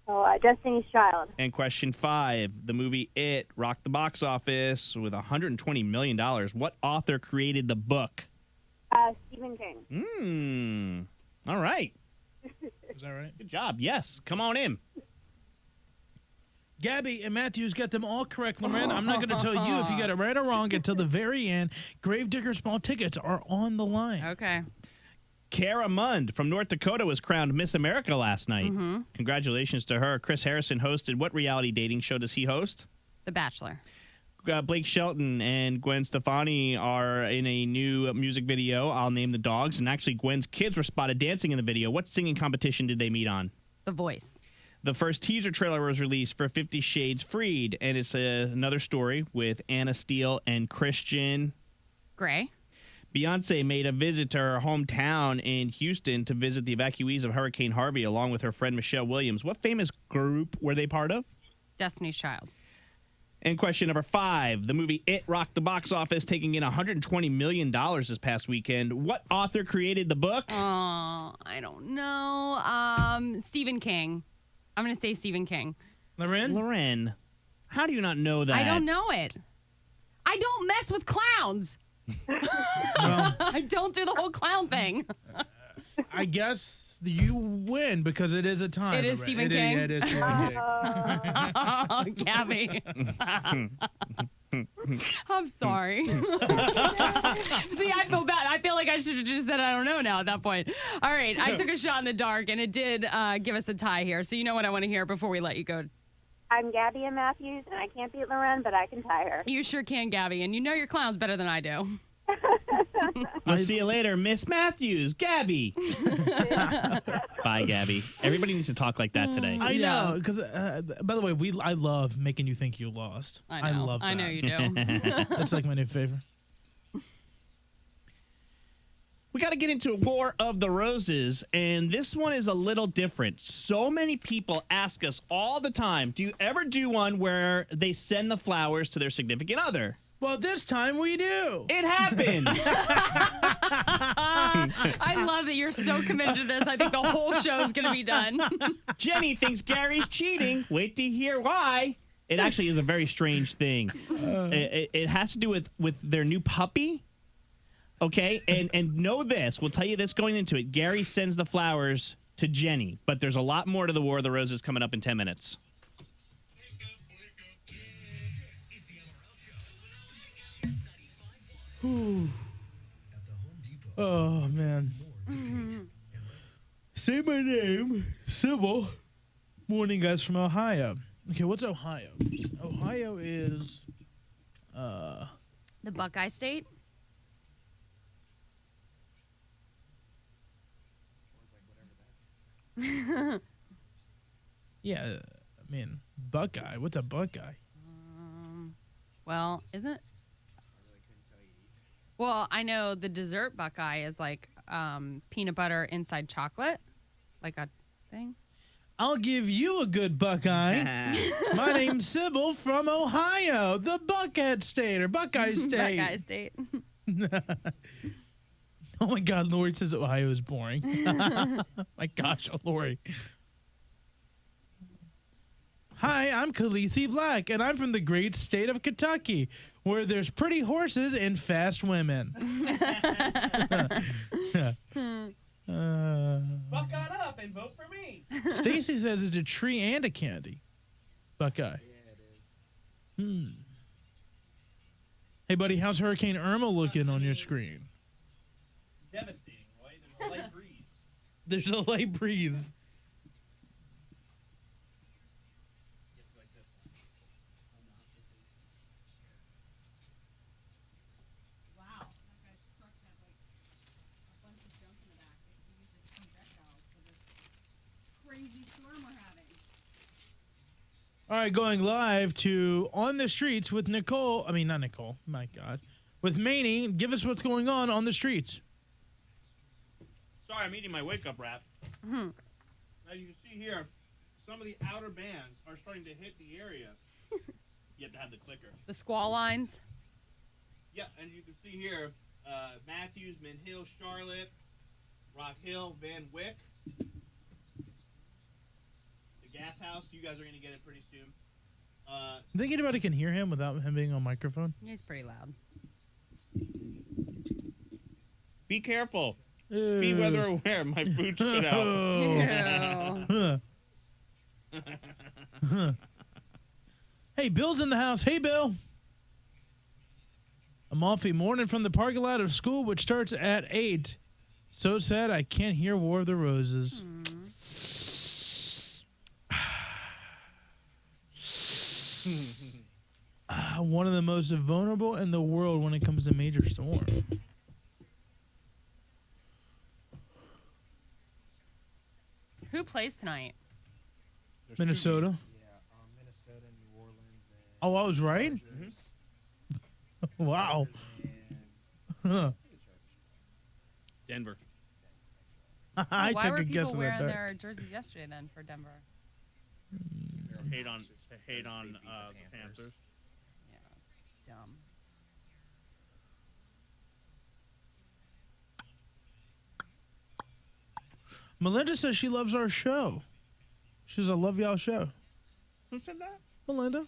S4: Oh, Destiny's Child.
S2: And question 5. The movie It rocked the box office with $120 million. What author created the book?
S4: Stephen King.
S2: All right.
S1: Is that right?
S2: Good job. Yes. Come on in.
S1: Gabby and Matthews got them all correct, Lorraine. I'm not going to tell you if you got it right or wrong until the very end. Gravedigger small tickets are on the line.
S3: Okay.
S2: Kara Mund from North Dakota was crowned Miss America last night. Congratulations to her. Chris Harrison hosted. What reality dating show does he host?
S3: The Bachelor.
S2: Blake Shelton and Gwen Stefani are in a new music video, I'll Name the Dogs. And actually, Gwen's kids were spotted dancing in the video. What singing competition did they meet on?
S3: The Voice.
S2: The first teaser trailer was released for 50 Shades Freed, and it's another story with Anna Steele and Christian
S3: Gray.
S2: Beyonce made a visit to her hometown in Houston to visit the evacuees of Hurricane Harvey along with her friend Michelle Williams. What famous group were they part of?
S3: Destiny's Child.
S2: And question number 5. The movie It rocked the box office, taking in $120 million this past weekend. What author created the book?
S3: Oh, I don't know. Stephen King. I'm going to say Stephen King.
S2: Loren, how do you not know that?
S3: I don't know it. I don't mess with clowns. I don't do the whole clown thing.
S1: I guess you win because it is a time.
S3: It is Stephen King?
S1: It is Stephen King.
S3: Oh, Gabby. I'm sorry. See, I feel bad. I feel like I should have just said I don't know now at that point. All right, I took a shot in the dark, and it did give us a tie here. So you know what I want to hear before we let you go.
S4: I'm Gabby and Matthews, and I can't beat Loren, but I can tie her.
S3: You sure can, Gabby, and you know your clowns better than I do.
S2: We'll see you later, Miss Matthews. Gabby. Bye, Gabby. Everybody needs to talk like that today.
S1: I know, because by the way, I love making you think you lost.
S3: I know.
S1: love that.
S3: I know you do.
S1: That's like my new favorite.
S2: We got to get into War of the Roses, and this one is a little different. So many people ask us all the time, do you ever do one where they send the flowers to their significant other?
S1: Well, this time we do.
S2: It happened.
S3: I love that you're so committed to this. I think the whole show is going to be done.
S2: Jenny thinks Gary's cheating. Wait to hear why. It actually is a very strange thing. It has to do with their new puppy. Okay, and know this. We'll tell you this going into it. Gary sends the flowers to Jenny, but there's a lot more to the War of the Roses coming up in 10 minutes.
S1: Oh, man. Say my name. Sybil. Morning, guys from Ohio. Okay, what's Ohio? Ohio is
S3: The Buckeye State.
S1: yeah. I mean, Buckeye. What's a Buckeye?
S3: Well, isn't it? Well, I know the dessert Buckeye is like peanut butter inside chocolate, like a thing.
S1: I'll give you a good Buckeye. My name's Sybil from Ohio, the Buckhead State or Buckeye State.
S3: Buckeye State.
S1: Oh my God, Lori says Ohio is boring. My gosh, oh Lori. Hi, I'm Khaleesi Black, and I'm from the great state of Kentucky, where there's pretty horses and fast women.
S2: Buck on up and vote for me.
S1: Stacy says it's a tree and a candy. Buckeye.
S11: Yeah, it is.
S1: Hey, buddy, how's Hurricane Irma looking on your screen?
S2: Devastating, right? There's a light breeze.
S1: There's a light breeze.
S3: Wow, that guy's truck had like a bunch of junk in the back. They used it as projectiles for this crazy storm we're having.
S1: All right, going live to On the Streets with Nicole. I mean, not Nicole. My God. With Maney. Give us what's going on the streets.
S2: Sorry, I'm eating my wake-up wrap. As you can see here, some of the outer bands are starting to hit the area. You have to have the clicker.
S3: The squall lines.
S2: Yeah, and you can see here, Matthews, Mint Hill, Charlotte, Rock Hill, Van Wyck. The Gas House, you guys are going to get it pretty soon.
S1: Think anybody can hear him without him being on microphone?
S3: He's pretty loud.
S2: Be careful. Be weather aware. My food spit out.
S1: Hey, Bill's in the house. Hey, Bill. Amalfi morning from the parking lot of school, which starts at 8. So sad I can't hear War of the Roses. One of the most vulnerable in the world when it comes to major storm.
S3: Who plays tonight?
S1: Minnesota.
S11: Yeah, Minnesota, New Orleans, and
S1: Oh, I was right? Wow.
S11: and
S2: Denver.
S1: I
S3: Why
S1: took
S3: were
S1: a guess
S3: people
S1: on
S3: wearing
S1: that.
S3: their jerseys yesterday then for Denver?
S2: Hate on the Panthers.
S3: Yeah, dumb.
S1: Melinda says she loves our show. She says, I love y'all show.
S2: Who said that?
S1: Melinda?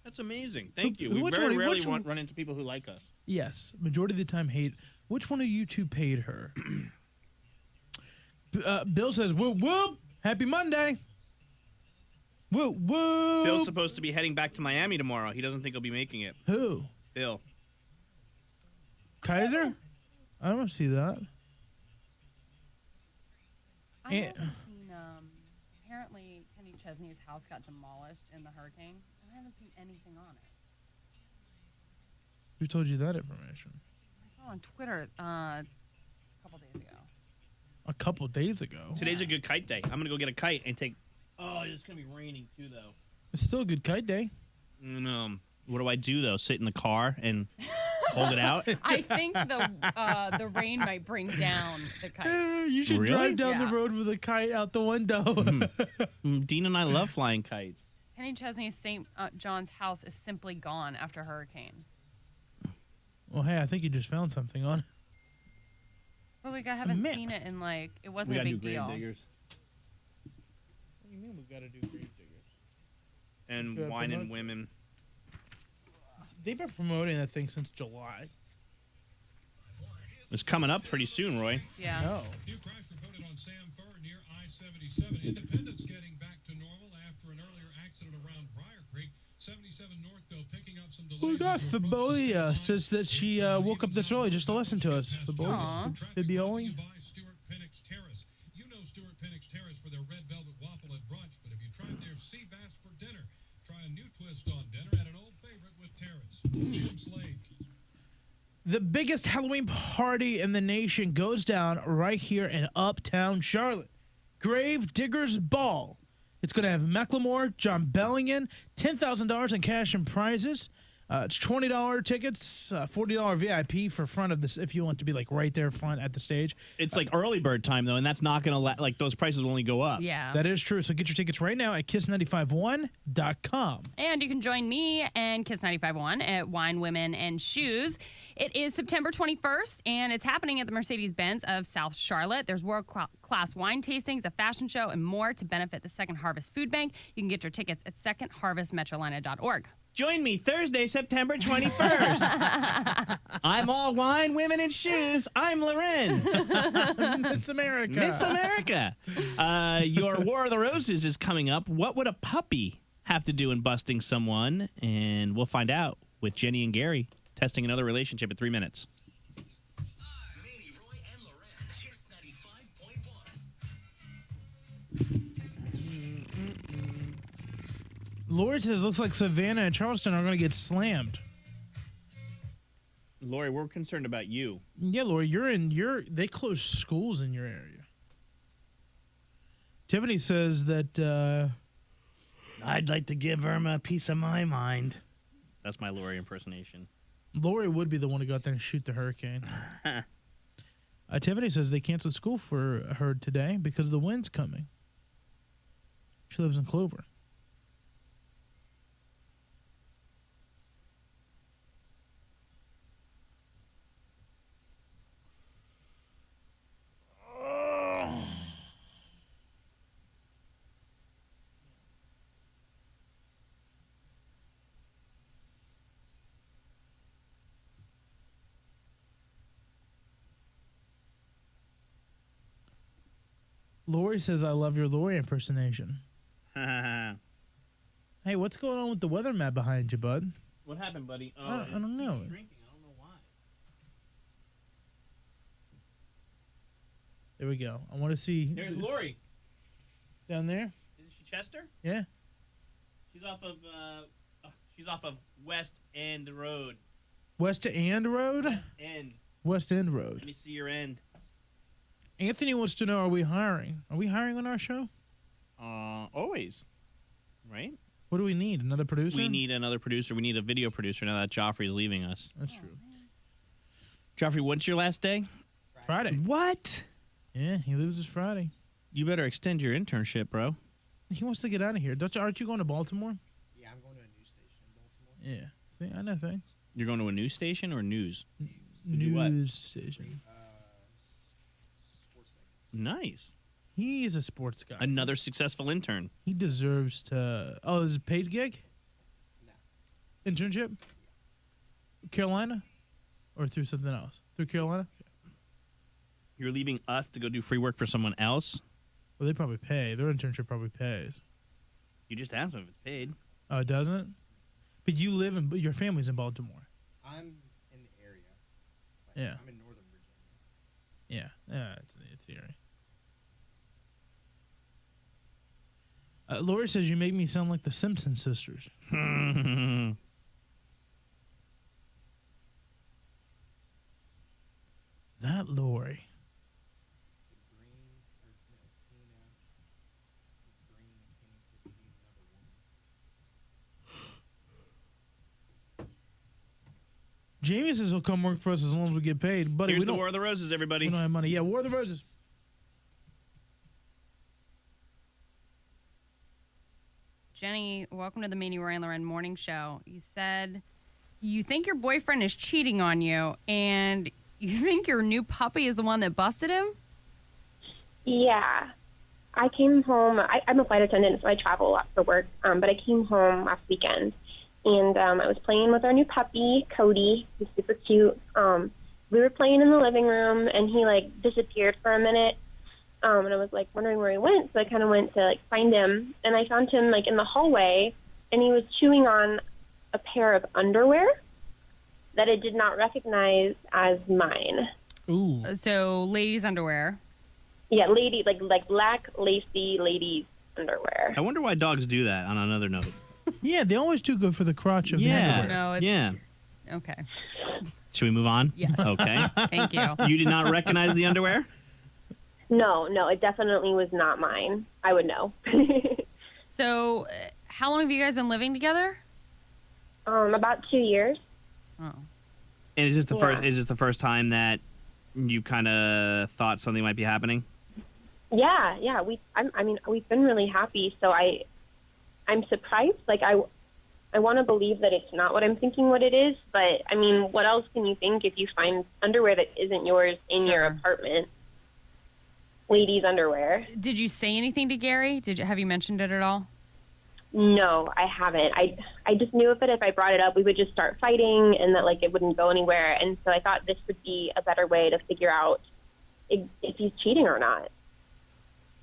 S2: That's amazing. Thank you.
S1: Who-
S2: We
S1: which
S2: very
S1: one-
S2: rarely
S1: which one-
S2: run into people who like us.
S1: Yes. Majority of the time hate. Which one of you two paid her? Bill says, whoop, whoop. Happy Monday. Whoop, whoop.
S2: Bill's supposed to be heading back to Miami tomorrow. He doesn't think he'll be making it.
S1: Who?
S2: Bill.
S1: Kaiser? I don't see that.
S3: I
S1: And-
S3: haven't seen, apparently Kenny Chesney's house got demolished in the hurricane. I haven't seen anything on it.
S1: Who told you that information?
S3: I saw on Twitter a couple days ago.
S1: A couple days ago.
S2: Today's a good kite day. I'm going to go get a kite and take... Oh, it's going to be raining too, though.
S1: It's still a good kite day.
S2: What do I do, though? Sit in the car and hold it out?
S3: I think the rain might bring down the kite.
S1: You should
S2: Really?
S1: drive down
S3: Yeah.
S1: the road with a kite out the window.
S2: Dean and I love flying kites.
S3: Kenny Chesney's St. John's house is simply gone after hurricane.
S1: Well, hey, I think you just found something on it.
S3: Well, like I haven't
S1: map.
S3: seen it in like it
S2: We
S3: wasn't
S2: got
S3: a
S2: to do
S3: big
S2: grave
S3: deal.
S2: diggers.
S1: What do you mean we got to do grave diggers?
S2: And
S1: Should I
S2: wine and
S1: promote?
S2: women.
S1: They've been promoting that thing since July.
S2: It's coming up pretty soon, Roy.
S3: Yeah.
S1: No.
S12: New crash reported on Sam Fur near I-77. Independence getting back to normal after an earlier accident around Briar Creek. 77 North, though, picking up some delays.
S1: We got Fabolia says that she woke up this early just to listen to us. Fabolia.
S3: Aw.
S1: Fabioli.
S12: By Stuart Penix Terrace. You know Stuart Penix Terrace for their red Jim Slade.
S1: The biggest Halloween party in the nation goes down right here in Uptown Charlotte. Grave Diggers Ball. It's going to have Macklemore, John Bellingham, $10,000 in cash and prizes. It's $20 tickets, $40 VIP for front of this if you want to be like right there front at the stage.
S2: It's like early bird time though, and that's not going to like those prices will only go up.
S3: Yeah.
S1: That is true. So get your tickets right now at kiss951.com.
S3: And you can join me and Kiss 95.1 at Wine, Women, and Shoes. It is September 21st, and it's happening at the Mercedes-Benz of South Charlotte. There's world-class wine tastings, a fashion show, and more to benefit the Second Harvest Food Bank. You can get your tickets at secondharvestmetrolina.org.
S2: Join me Thursday, September 21st. I'm all wine, women, and shoes. I'm Loren.
S1: Miss America.
S2: Miss America. Your War of the Roses is coming up. What would a puppy have to do in busting someone? And we'll find out with Jenny and Gary testing another relationship in 3 minutes.
S5: Maney, Roy, and Loren. Kiss 95.1.
S1: Lori says looks like Savannah and Charleston are going to get slammed.
S2: Lori, we're concerned about you.
S1: Yeah, Lori, they closed schools in your area. Tiffany says that
S2: I'd like to give Irma a piece of my mind. That's my Lori impersonation.
S1: Lori would be the one to go out there and shoot the hurricane. Tiffany says they canceled school for her today because the wind's coming. She lives in Clover. Lori says, I love your Lori impersonation. Hey, what's going on with the weather map behind you, bud?
S2: What happened, buddy? Oh,
S1: I don't know.
S2: It's shrinking. I don't know why.
S1: There we go. I want to see.
S2: There's Lori.
S1: Down there?
S2: Isn't she Chester?
S1: Yeah.
S2: She's off of West End Road.
S1: West End Road?
S2: West End.
S1: West End Road.
S2: Let me see your end.
S1: Anthony wants to know, are we hiring? Are we hiring on our show?
S2: Always. Right?
S1: What do we need? Another producer?
S2: We need another producer. We need a video producer now that Joffrey's leaving us.
S1: That's true.
S2: Joffrey, when's your last day?
S1: Friday.
S2: What?
S1: Yeah, he leaves this Friday.
S2: You better extend your internship, bro.
S1: He wants to get out of here. Aren't you going to Baltimore?
S11: Yeah, I'm going to a news station in Baltimore.
S1: Yeah. See, I know things.
S2: You're going to a news station or news?
S1: News
S2: what?
S1: station.
S11: Sports segments.
S2: Nice.
S1: He's a sports guy.
S2: Another successful intern.
S1: He deserves to. Oh, is it a paid gig?
S11: No.
S1: Internship? Carolina? Or through something else? Through Carolina?
S2: You're leaving us to go do free work for someone else?
S1: Well, they probably pay. Their internship probably pays.
S2: You just asked them if it's paid.
S1: Oh, it doesn't? But you live in. Your family's in Baltimore.
S11: I'm in the area.
S1: Yeah.
S11: I'm in Northern Virginia.
S1: Yeah. It's the area. Lori says you make me sound like the Simpson sisters. That Lori. Jamie says he'll come work for us as long as we get paid. Buddy,
S2: Here's
S1: we
S2: the
S1: don't,
S2: War of the Roses, everybody.
S1: we don't have money. Yeah, War of the Roses.
S3: Jenny, welcome to the Maney, Roy, and Loren morning show. You said you think your boyfriend is cheating on you, and you think your new puppy is the one that busted him?
S13: Yeah. I came home. I'm a flight attendant, so I travel a lot for work. But I came home last weekend, and I was playing with our new puppy, Cody. He's super cute. We were playing in the living room, and he, disappeared for a minute. And I was, wondering where he went, so I kind of went to, find him. And I found him, in the hallway, and he was chewing on a pair of underwear that I did not recognize as mine.
S1: Ooh.
S3: So, ladies' underwear.
S13: Yeah, lady, like black, lacy ladies' underwear.
S2: I wonder why dogs do that on another note.
S1: Yeah, they always do good for the crotch of the underwear.
S3: No, it's,
S2: Yeah.
S3: Okay.
S2: Should we move on?
S3: Yes.
S2: Okay.
S3: Thank you.
S2: You did not recognize the underwear?
S13: No, it definitely was not mine. I would know.
S3: So, how long have you guys been living together?
S13: About 2 years.
S3: Oh.
S2: And is this the
S13: Yeah.
S2: first? Is this the first time that you kind of thought something might be happening?
S13: Yeah. We've been really happy. So I'm surprised. Like I want to believe that it's not what I'm thinking what it is. But I mean, what else can you think if you find underwear that isn't yours in your apartment? Ladies' underwear.
S3: Did you say anything to Gary? Have you mentioned it at all?
S13: No, I haven't. I just knew that if I brought it up, we would just start fighting and that like it wouldn't go anywhere. And so I thought this would be a better way to figure out if he's cheating or not.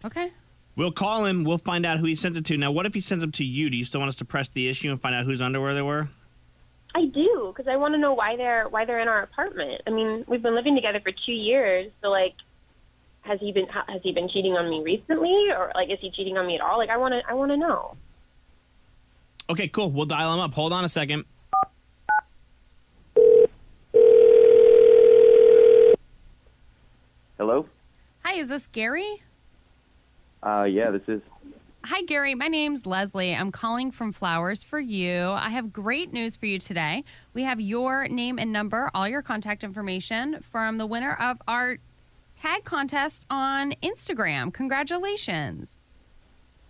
S3: Okay.
S2: We'll call him. We'll find out who he sends it to. Now, what if he sends them to you? Do you still want us to press the issue and find out whose underwear they were?
S13: I do, because I want to know why they're in our apartment. I mean, we've been living together for 2 years, so like, has he been cheating on me recently, or like, is he cheating on me at all? Like, I want to know.
S2: Okay, cool. We'll dial him up. Hold on a second.
S14: Hello?
S3: Hi, is this Gary?
S14: Yeah, this is.
S3: Hi, Gary. My name's Leslie. I'm calling from Flowers for You. I have great news for you today. We have your name and number, all your contact information from the winner of our tag contest on Instagram. Congratulations.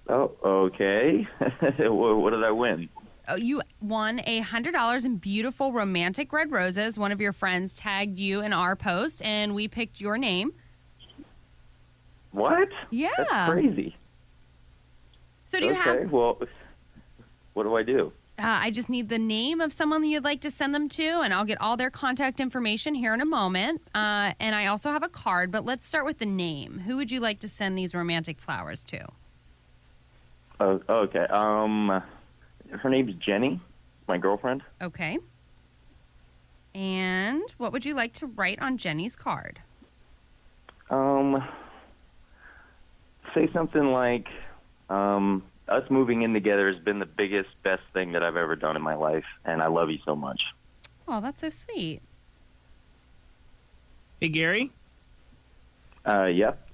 S14: Oh, okay. What did I win?
S3: Oh, you won $100 in beautiful romantic red roses. One of your friends tagged you in our post, and we picked your name.
S14: What?
S3: Yeah.
S14: That's crazy.
S3: So do you have...
S14: Okay, well, what do I do?
S3: I just need the name of someone that you'd like to send them to, and I'll get all their contact information here in a moment. And I also have a card, but let's start with the name. Who would you like to send these romantic flowers to?
S14: Oh, okay. Her name's Jenny, my girlfriend.
S3: Okay. And what would you like to write on Jenny's card?
S14: Say something like, us moving in together has been the biggest, best thing that I've ever done in my life, and I love you so much.
S3: Oh, that's so sweet.
S2: Hey, Gary?
S14: Yep.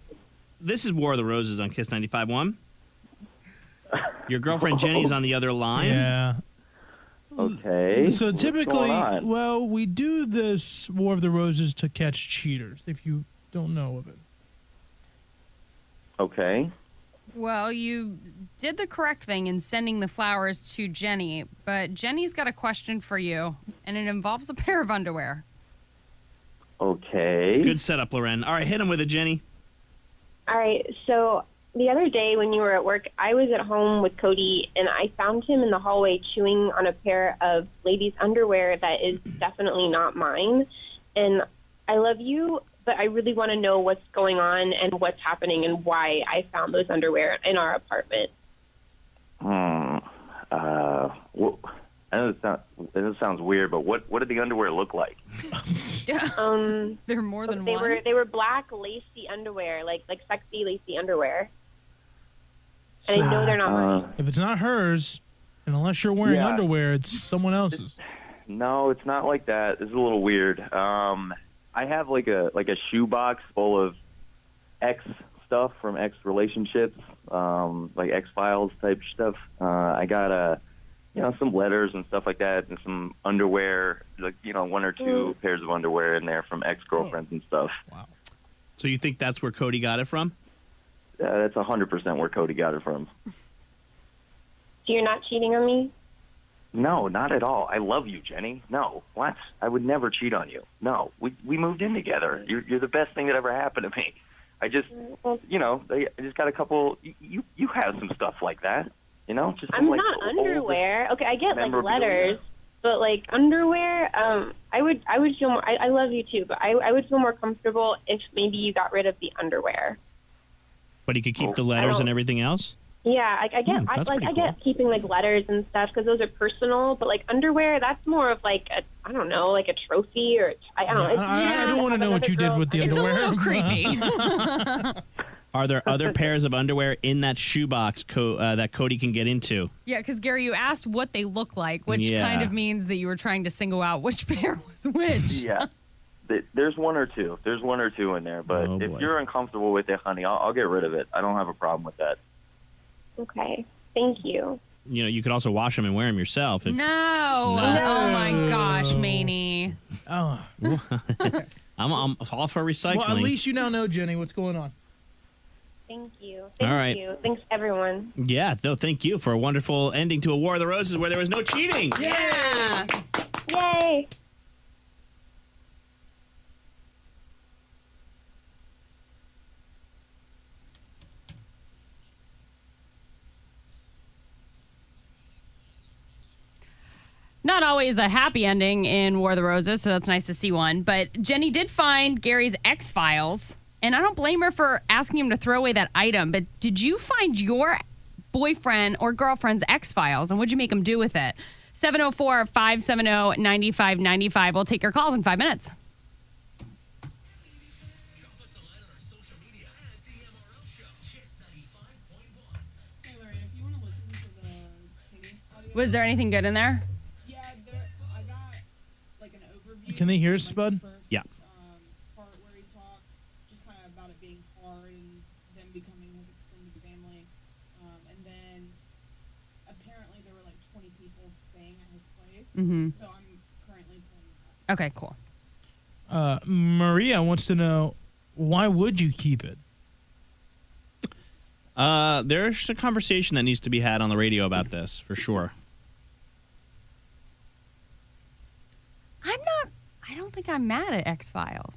S2: This is War of the Roses on Kiss 95.1. Your girlfriend Jenny's on the other line.
S1: Yeah.
S14: Okay.
S1: So
S14: What's
S1: typically,
S14: going on?
S1: well, we do this War of the Roses to catch cheaters, if you don't know of it.
S14: Okay.
S3: Well, you did the correct thing in sending the flowers to Jenny, but Jenny's got a question for you, and it involves a pair of underwear.
S14: Okay.
S2: Good setup, Loren. All right, hit him with it, Jenny.
S13: All right, so the other day when you were at work, I was at home with Cody, and I found him in the hallway chewing on a pair of ladies' underwear that is definitely not mine. And I love you, but I really want to know what's going on and what's happening and why I found those underwear in our apartment.
S14: Well, I know it sounds weird, but what did the underwear look like?
S3: They're more than
S13: they
S3: one.
S13: They were black lacy underwear, like sexy lacy underwear. And I know they're not mine.
S1: If it's not hers, and unless you're wearing
S14: Yeah.
S1: underwear, it's someone else's.
S14: No, it's not like that. It's a little weird. I have like a shoebox full of ex stuff from ex relationships, like X Files type stuff. I got some letters and stuff like that, and some underwear, like one or two pairs of underwear in there from ex girlfriends and stuff.
S1: Wow.
S2: So you think that's where Cody got it from?
S14: That's 100% where Cody got it from.
S13: So you're not cheating on me?
S14: No, not at all. I love you, Jenny. No, what? I would never cheat on you. No, we moved in together. You're the best thing that ever happened to me. I just, I just got a couple. You have some stuff like that, Just
S13: I'm
S14: like
S13: not underwear. Okay, I get like
S14: memorabilia.
S13: letters, but like underwear. I would feel more. I love you too, but I would feel more comfortable if maybe you got rid of the underwear.
S2: But he could keep the letters and everything else?
S13: Yeah, I get.
S2: that's pretty
S13: I get keeping like letters and stuff because those are personal. But like underwear, that's more of like I don't know, like a trophy or I don't know.
S1: I don't want to know what you did with the
S3: It's
S1: underwear.
S3: a little creepy.
S2: Are there other pairs of underwear in that shoebox that Cody can get into?
S3: Yeah, because Gary, you asked what they look like, which
S2: Yeah.
S3: kind of means that you were trying to single out which pair was which.
S14: Yeah. There's one or two. There's one or two in there. But
S2: Oh,
S14: if
S2: boy.
S14: you're uncomfortable with it, honey, I'll get rid of it. I don't have a problem with that.
S13: Okay. Thank you.
S2: You know, you could also wash them and wear them yourself.
S3: No.
S2: No.
S3: Oh my gosh, Maney.
S1: Oh.
S2: I'm all for recycling.
S1: Well, at least you now know, Jenny, what's going on.
S13: Thank you. Thank
S2: All right.
S13: you. Thanks, everyone.
S2: Yeah, no, thank you for a wonderful ending to a War of the Roses where there was no cheating.
S3: Yeah.
S13: Yay.
S3: Not always a happy ending in War of the Roses, so that's nice to see one. But Jenny did find Gary's X-Files, and I don't blame her for asking him to throw away that item. But did you find your boyfriend or girlfriend's X-Files, and what'd you make him do with it? 704-570-9595. We'll take your calls in 5 minutes.
S5: Drop us a line on our social media at the MRL Show. Kiss 95.1.
S15: Hey, Larry, if you want to listen to the singing audio.
S3: Was there anything good in there?
S15: Yeah, I got like an overview.
S1: Can they hear us, Spud?
S2: Yeah.
S15: Part where he talked just kind of about it being hard and them becoming his extended family. And then apparently there were like 20 people staying at his place.
S3: Mm-hmm.
S15: So I'm currently playing that.
S3: Okay, cool.
S1: Maria wants to know, why would you keep it?
S2: There's a conversation that needs to be had on the radio about this, for sure.
S3: I don't think I'm mad at X-Files.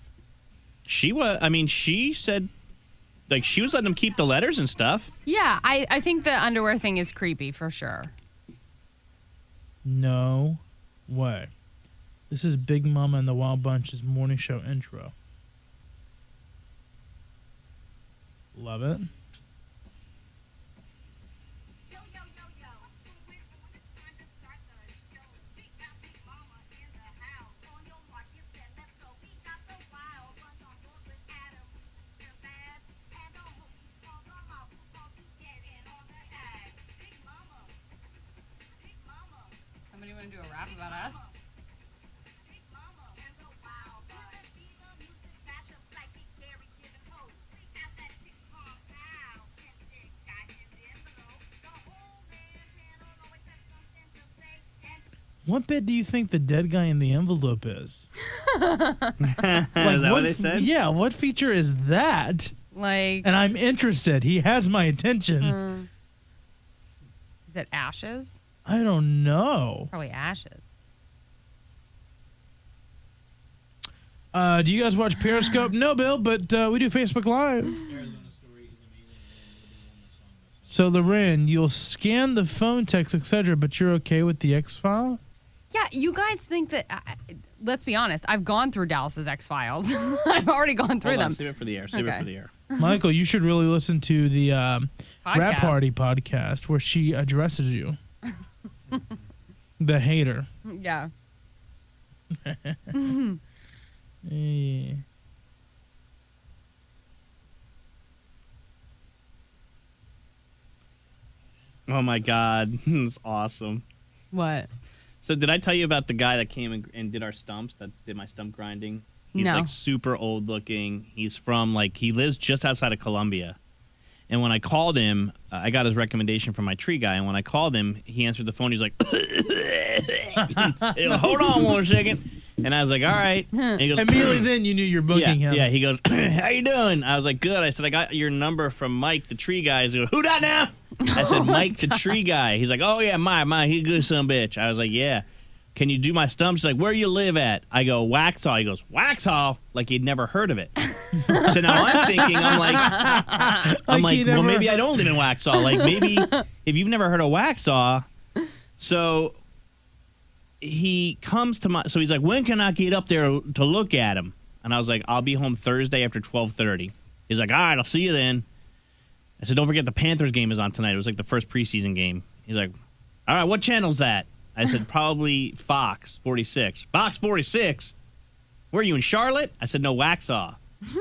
S2: She said, like, she was letting them keep the letters and stuff.
S3: Yeah, I think the underwear thing is creepy for sure.
S1: No way. This is Big Mama and the Wild Bunch's morning show intro. Love it.
S3: Somebody want to do a rap about us?
S1: What bit do you think the dead guy in the envelope is?
S2: Is that what they said?
S1: Yeah, what feature is that?
S3: Like,
S1: And I'm interested. He has my attention.
S3: is it ashes?
S1: I don't know.
S3: Probably ashes.
S1: Do you guys watch Periscope? No, Bill, but we do Facebook Live. So, Loren, you'll scan the phone text, etc., but you're okay with the X-File?
S3: Yeah, you guys think that, let's be honest, I've gone through Dallas's X-Files. I've already gone through
S2: Hold on,
S3: them.
S2: save it for the air. Save it
S3: Okay.
S2: for the air.
S1: Michael, you should really listen to the Rap
S3: Podcast.
S1: Party podcast where she addresses you. The hater.
S3: Yeah.
S1: Yeah.
S2: Oh, my God. It's awesome.
S3: What?
S2: So did I tell you about the guy that came and did our stumps, that did my stump grinding? He's
S3: No.
S2: like super old looking. He's from he lives just outside of Columbia. And when I called him, I got his recommendation from my tree guy. And when I called him, he answered the phone. He's like, hold on 1 second. And I was like, all right. And he goes,
S1: Immediately then you knew you're booking him.
S2: Yeah, he goes, how you doing? I was like, good. I said, I got your number from Mike, the tree guy. He goes, who that now? I said, Mike, the tree guy. He's like, oh, yeah, Mike, he's a good son of a bitch. I was like, yeah. Can you do my stumps? He's like, where you live at? I go, Waxhaw. He goes, Waxhaw? Like he'd never heard of it. So now I'm thinking, I'm like, well, maybe I don't live in Waxhaw. Like maybe if you've never heard of Waxhaw. So he comes to so he's like, when can I get up there to look at him? And I was like, I'll be home Thursday after 12:30. He's like, all right, I'll see you then. I said, don't forget the Panthers game is on tonight. It was like the first preseason game. He's like, all right, what channel's that? I said, probably Fox 46. Fox 46? Where are you, in Charlotte? I said, no, Waxhaw.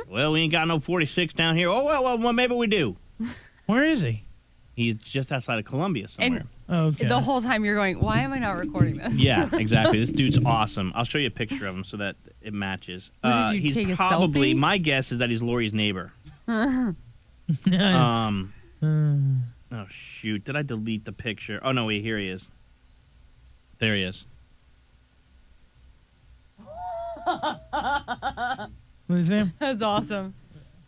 S2: Well, we ain't got no 46 down here. Oh, well, maybe we do.
S1: Where is he?
S2: He's just outside of Columbia somewhere.
S1: Okay.
S3: The whole time you're going, why am I not recording this?
S2: Yeah, exactly. This dude's awesome. I'll show you a picture of him so that it matches.
S3: What, did you
S2: He's
S3: take a
S2: probably,
S3: selfie?
S2: my guess is that he's Lori's neighbor. Oh, shoot. Did I delete the picture? Oh, no, wait, here he is. There he is.
S1: What's his name?
S3: That's awesome.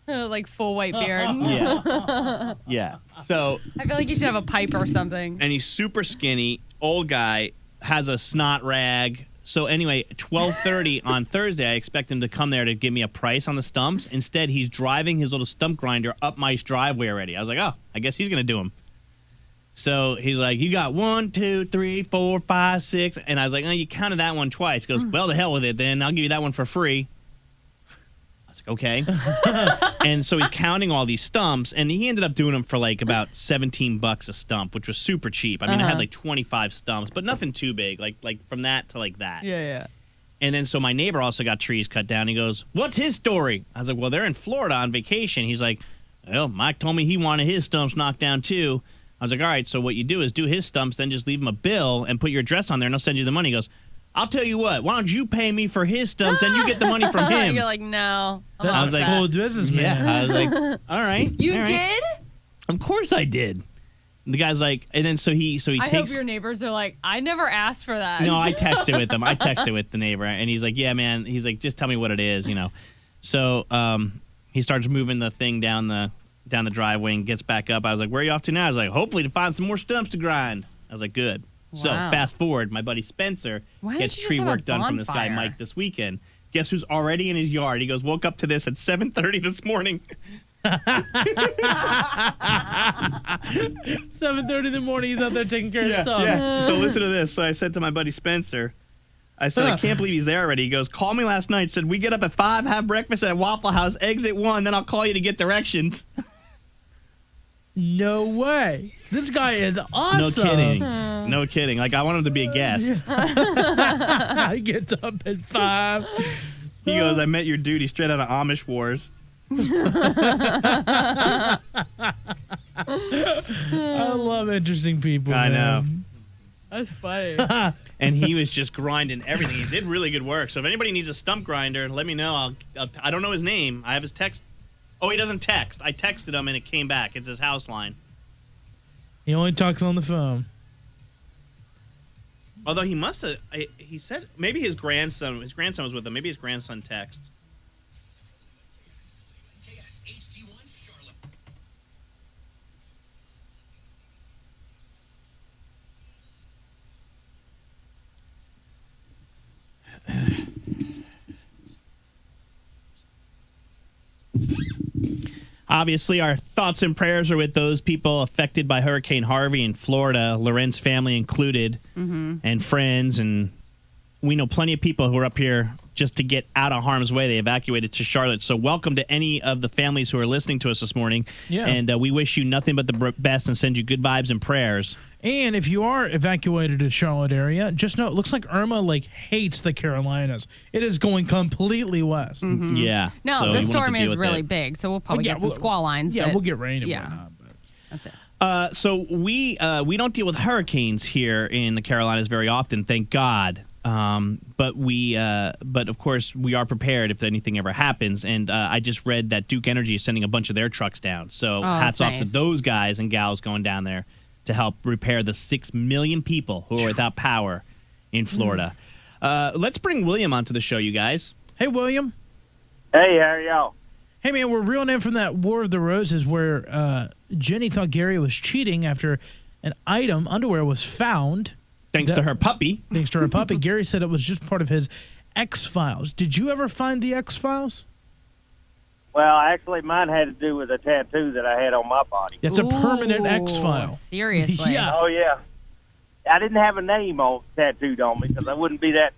S3: Like full white beard.
S2: Yeah. Yeah. So,
S3: I feel like you should have a pipe or something.
S2: and he's super skinny, old guy, has a snot rag. So anyway, 12:30 on Thursday, I expect him to come there to give me a price on the stumps. Instead, he's driving his little stump grinder up my driveway already. I was like, oh, I guess he's going to do them. So he's like, you got 1, 2, 3, 4, 5, 6. And I was like, oh, you counted that one twice. He goes, well, to hell with it then. I'll give you that one for free. I was like, okay. And so he's counting all these stumps, and he ended up doing them for like about $17 a stump, which was super cheap. I mean, I had like 25 stumps, but nothing too big, like from that to like that.
S3: Yeah.
S2: And then so my neighbor also got trees cut down. He goes, what's his story? I was like, well, they're in Florida on vacation. He's like, well, Mike told me he wanted his stumps knocked down too. I was like, all right, so what you do is do his stumps, then just leave him a bill and put your address on there, and he'll send you the money. He goes, I'll tell you what, why don't you pay me for his stumps and you get the money from him?
S3: You're like, no.
S1: That's
S2: I was
S1: a
S2: like,
S1: cool business, man.
S2: Yeah, I was like, all right.
S3: You
S2: all right.
S3: did?
S2: Of course I did. And the guy's like, and then so he
S3: I
S2: takes.
S3: hope your neighbors are like, I never asked for that.
S2: No, I texted with him. I texted with the neighbor, and he's like, yeah, man. He's like, just tell me what it is, you know. So he starts moving the thing down the driveway and gets back up. I was like, where are you off to now? I was like, hopefully to find some more stumps to grind. I was like, good. So
S3: Wow.
S2: fast forward, my buddy Spencer
S3: Why
S2: gets
S3: don't you
S2: tree
S3: just have a
S2: work done from this guy
S3: bonfire?
S2: Mike this weekend. Guess who's already in his yard? He goes, woke up to this at 7:30 this morning.
S1: 7:30 in the morning, he's out there taking care of stuff.
S2: Yeah. So listen to this. So I said to my buddy Spencer, I said, I can't believe he's there already. He goes, call me last night. Said, we get up at 5, have breakfast at Waffle House, exit 1, then I'll call you to get directions.
S1: No way. This guy is awesome.
S2: No kidding. No kidding. Like, I want him to be a guest.
S1: I get up at 5.
S2: He goes, I met your dude. He's straight out of Amish Wars.
S1: I love interesting people.
S2: I know.
S1: man.
S3: That's funny.
S2: And he was just grinding everything. He did really good work. So if anybody needs a stump grinder, let me know. I don't know his name. I have his text. Oh, he doesn't text. I texted him, and it came back. It's his house line.
S1: He only talks on the phone.
S2: Although he must have, he said maybe his grandson was with him. Maybe his grandson texts. Obviously, our thoughts and prayers are with those people affected by Hurricane Harvey in Florida, Loren's family included, and friends. And we know plenty of people who are up here just to get out of harm's way. They evacuated to Charlotte. So welcome to any of the families who are listening to us this morning.
S1: Yeah.
S2: And we wish you nothing but the best and send you good vibes and prayers.
S1: And if you are evacuated to Charlotte area, just know it looks like Irma hates the Carolinas. It is going completely west.
S2: Yeah.
S3: No,
S2: so
S3: the
S2: you won't have to
S3: storm
S2: deal
S3: is
S2: with
S3: really
S2: it.
S3: big, so we'll probably
S1: Yeah,
S3: get some
S1: we'll-
S3: squall lines.
S1: Yeah,
S3: but
S1: we'll get rain and
S3: yeah.
S1: whatnot. But.
S3: That's it.
S2: So we don't deal with hurricanes here in the Carolinas very often, thank God. But of course we are prepared if anything ever happens. And I just read that Duke Energy is sending a bunch of their trucks down. So hats off to
S3: nice.
S2: those guys and gals going down there to help repair the 6 million people who are without power in Florida. Let's bring William onto the show, you guys.
S1: Hey, William.
S16: Hey, how are y'all?
S1: Hey, man, we're reeling in from that War of the Roses where Jenny thought Gary was cheating after an item, underwear, was found.
S2: Thanks to her puppy.
S1: Thanks to her puppy. Gary said it was just part of his X-Files. Did you ever find the X-Files?
S16: Well, actually, mine had to do with a tattoo that I had on my body.
S1: That's a permanent
S3: Ooh,
S1: X-File.
S3: Seriously.
S1: Yeah.
S16: Oh, yeah. I didn't have a name tattooed on me because I wouldn't be that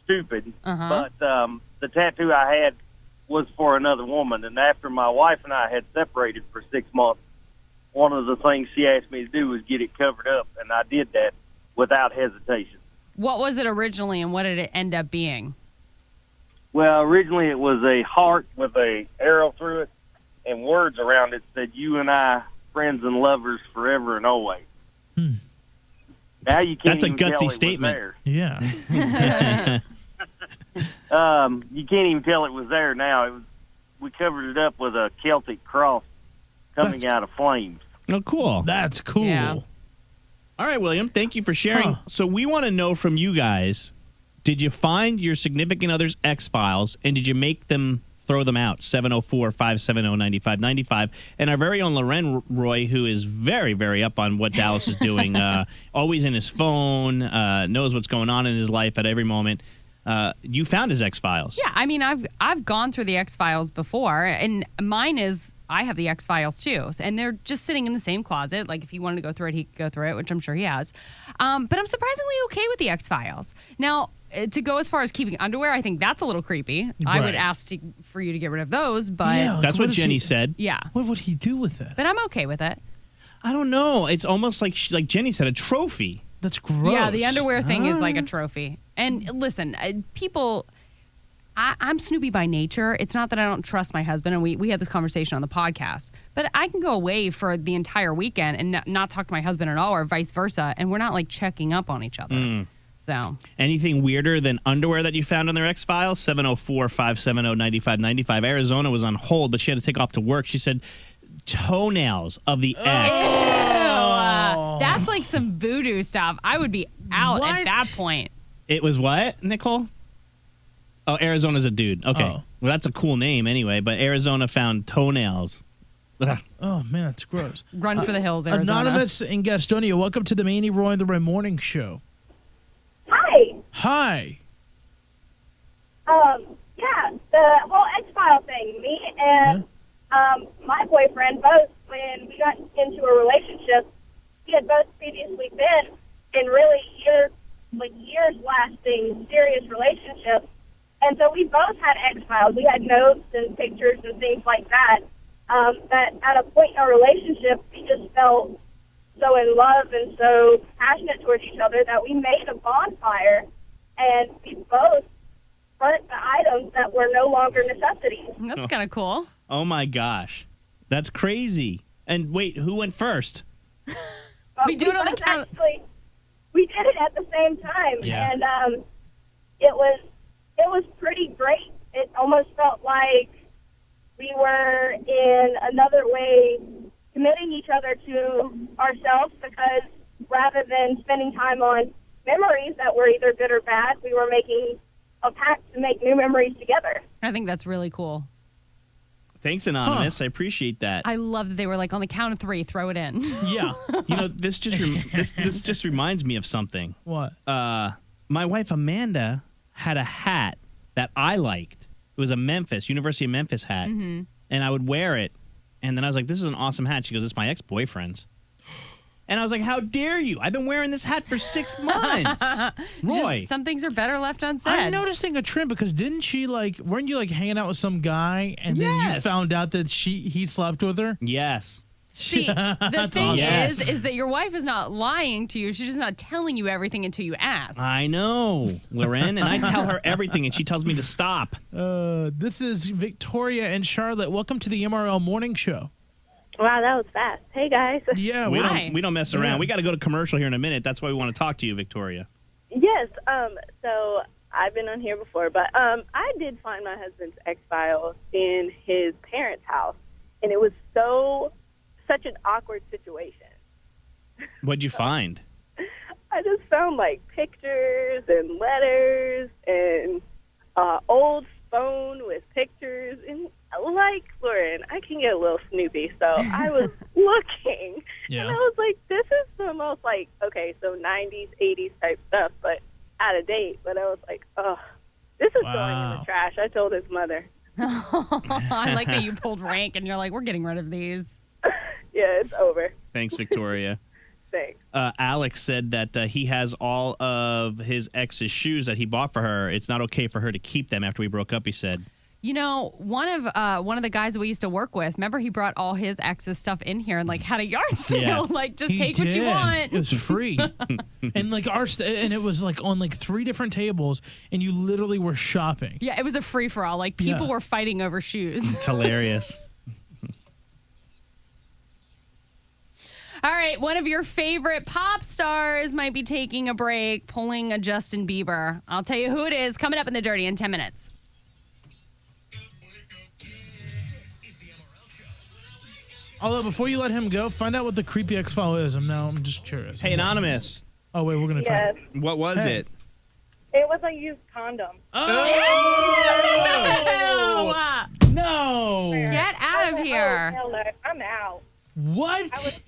S16: stupid. But the tattoo I had was for another woman. And after my wife and I had separated for 6 months, one of the things she asked me to do was get it covered up, and I did that without hesitation.
S3: What was it originally, and what did it end up being?
S16: Well, originally it was a heart with a arrow through it, and words around it said, "You and I, friends and lovers, forever and always." Now you can't.
S2: That's a
S16: even tell
S2: gutsy
S16: it
S2: statement.
S16: Was
S1: Yeah.
S16: there. You can't even tell it was there now. We covered it up with a Celtic cross coming out of flames.
S2: Oh, cool.
S1: That's cool.
S3: Yeah.
S2: All right, William, thank you for sharing. So we want to know from you guys, did you find your significant other's X-Files, and did you make them throw them out? 704-570-9595. And our very own Loren Roy, who is very, very up on what Dallas is doing, always in his phone, knows what's going on in his life at every moment. You found his X-Files.
S3: Yeah, I mean, I've gone through the X-Files before, and mine is, I have the X-Files too, and they're just sitting in the same closet. Like, if he wanted to go through it, he could go through it, which I'm sure he has. But I'm surprisingly okay with the X-Files. Now, to go as far as keeping underwear, I think that's a little creepy. I would ask for you to get rid of those, but...
S1: Yeah,
S2: that's what Jenny said.
S3: Yeah.
S1: What would he do with it?
S3: But I'm okay with it.
S2: I don't know. It's almost like Jenny said, a trophy.
S1: That's gross.
S3: Yeah, the underwear thing is like a trophy. And listen, people... I'm Snoopy by nature. It's not that I don't trust my husband, and we had this conversation on the podcast. But I can go away for the entire weekend and not talk to my husband at all, or vice versa, and we're not like checking up on each other. So
S2: anything weirder than underwear that you found on their X-Files? 704-570-9595. Arizona was on hold, but she had to take off to work. She said toenails of the X.
S3: Ew. That's like some voodoo stuff. I would be out at that point.
S2: It was what, Nicole? Oh, Arizona's a dude. Okay.
S1: Oh.
S2: Well, that's a cool name anyway, but Arizona found toenails. Ugh.
S1: Oh, man, that's gross.
S3: Run for the hills, Arizona.
S1: Anonymous in Gastonia, welcome to the Maney, Roy, and the Roy Morning Show.
S17: Hi.
S1: Hi.
S17: Yeah, the whole X-File thing. Me and my boyfriend both, when we got into a relationship, we had both previously been in really years-lasting serious relationships. And so we both had X-Files. We had notes and pictures and things like that. That at a point in our relationship, we just felt so in love and so passionate towards each other that we made a bonfire, and we both burnt the items that were no longer necessities.
S3: That's kind of cool.
S2: Oh, my gosh. That's crazy. And wait, who went first?
S3: We do it on the count.
S17: Actually, we did it at the same time,
S2: Yeah.
S17: and it was pretty great. It almost felt like we were in another way committing each other to ourselves, because rather than spending time on memories that were either good or bad, we were making a pact to make new memories together.
S3: I think that's really cool.
S2: Thanks, Anonymous. I appreciate that.
S3: I love that they were like, on the count of 3, throw it in.
S1: Yeah.
S2: You know, this just this just reminds me of something.
S1: What?
S2: My wife Amanda had a hat that I liked. It was a University of Memphis hat, and I would wear it. And then I was like, "This is an awesome hat." She goes, "It's my ex-boyfriend's." And I was like, "How dare you? I've been wearing this hat for 6 months." Roy,
S3: Just some things are better left unsaid.
S1: I'm noticing a trend, because weren't you like hanging out with some guy, and then you
S2: Yes.
S1: found out that he slept with her?
S2: yes.
S3: See, the
S1: That's
S3: thing
S2: awesome.
S3: is that your wife is not lying to you. She's just not telling you everything until you ask.
S2: I know, Loren, and I tell her everything, and she tells me to stop.
S1: This is Victoria and Charlotte. Welcome to the MRL Morning Show.
S17: Wow, that was fast. Hey, guys.
S1: Yeah,
S2: we don't mess around.
S1: Yeah.
S2: We got to go to commercial here in a minute. That's why we want to talk to you, Victoria.
S18: Yes, so I've been on here before, but I did find my husband's X-Files in his parents' house, and it was such an awkward situation.
S2: What'd you find?
S18: I just found, like, pictures and letters and old phone with pictures, and like Lauren, I can get a little snoopy, so I was looking,
S1: Yeah.
S18: and I was like, this is the most, like, okay, so 90s, 80s type stuff, but out of date, but I was like, oh, this is going in
S1: Wow.
S18: the trash. I told his mother.
S3: I like that you pulled rank and you're like, we're getting rid of these.
S18: Yeah, it's over.
S2: Thanks, Victoria.
S18: Thanks.
S2: Alex said that he has all of his ex's shoes that he bought for her. It's not okay for her to keep them after we broke up, he said.
S3: You know, one of the guys that we used to work with, remember he brought all his ex's stuff in here and like had a yard sale.
S2: Yeah.
S3: Like, just
S1: He
S3: take what you
S1: did.
S3: want.
S1: It was free. And like and it was like on like 3 different tables, and you literally were shopping.
S3: Yeah, it was a free for all. Like, people
S1: Yeah.
S3: were fighting over shoes.
S2: It's hilarious.
S3: All right, one of your favorite pop stars might be taking a break, pulling a Justin Bieber. I'll tell you who it is coming up in the Dirty in 10 minutes.
S1: Although before you let him go, find out what the creepy X-file is. I'm just curious.
S2: Hey, Anonymous.
S1: Oh wait, we're gonna
S17: Yes.
S1: find.
S2: What was
S1: Hey.
S2: it?
S17: It was a used condom.
S3: Ew!
S1: No.
S3: Get out of here.
S17: Oh, hell no. I'm out.
S1: What?
S17: I was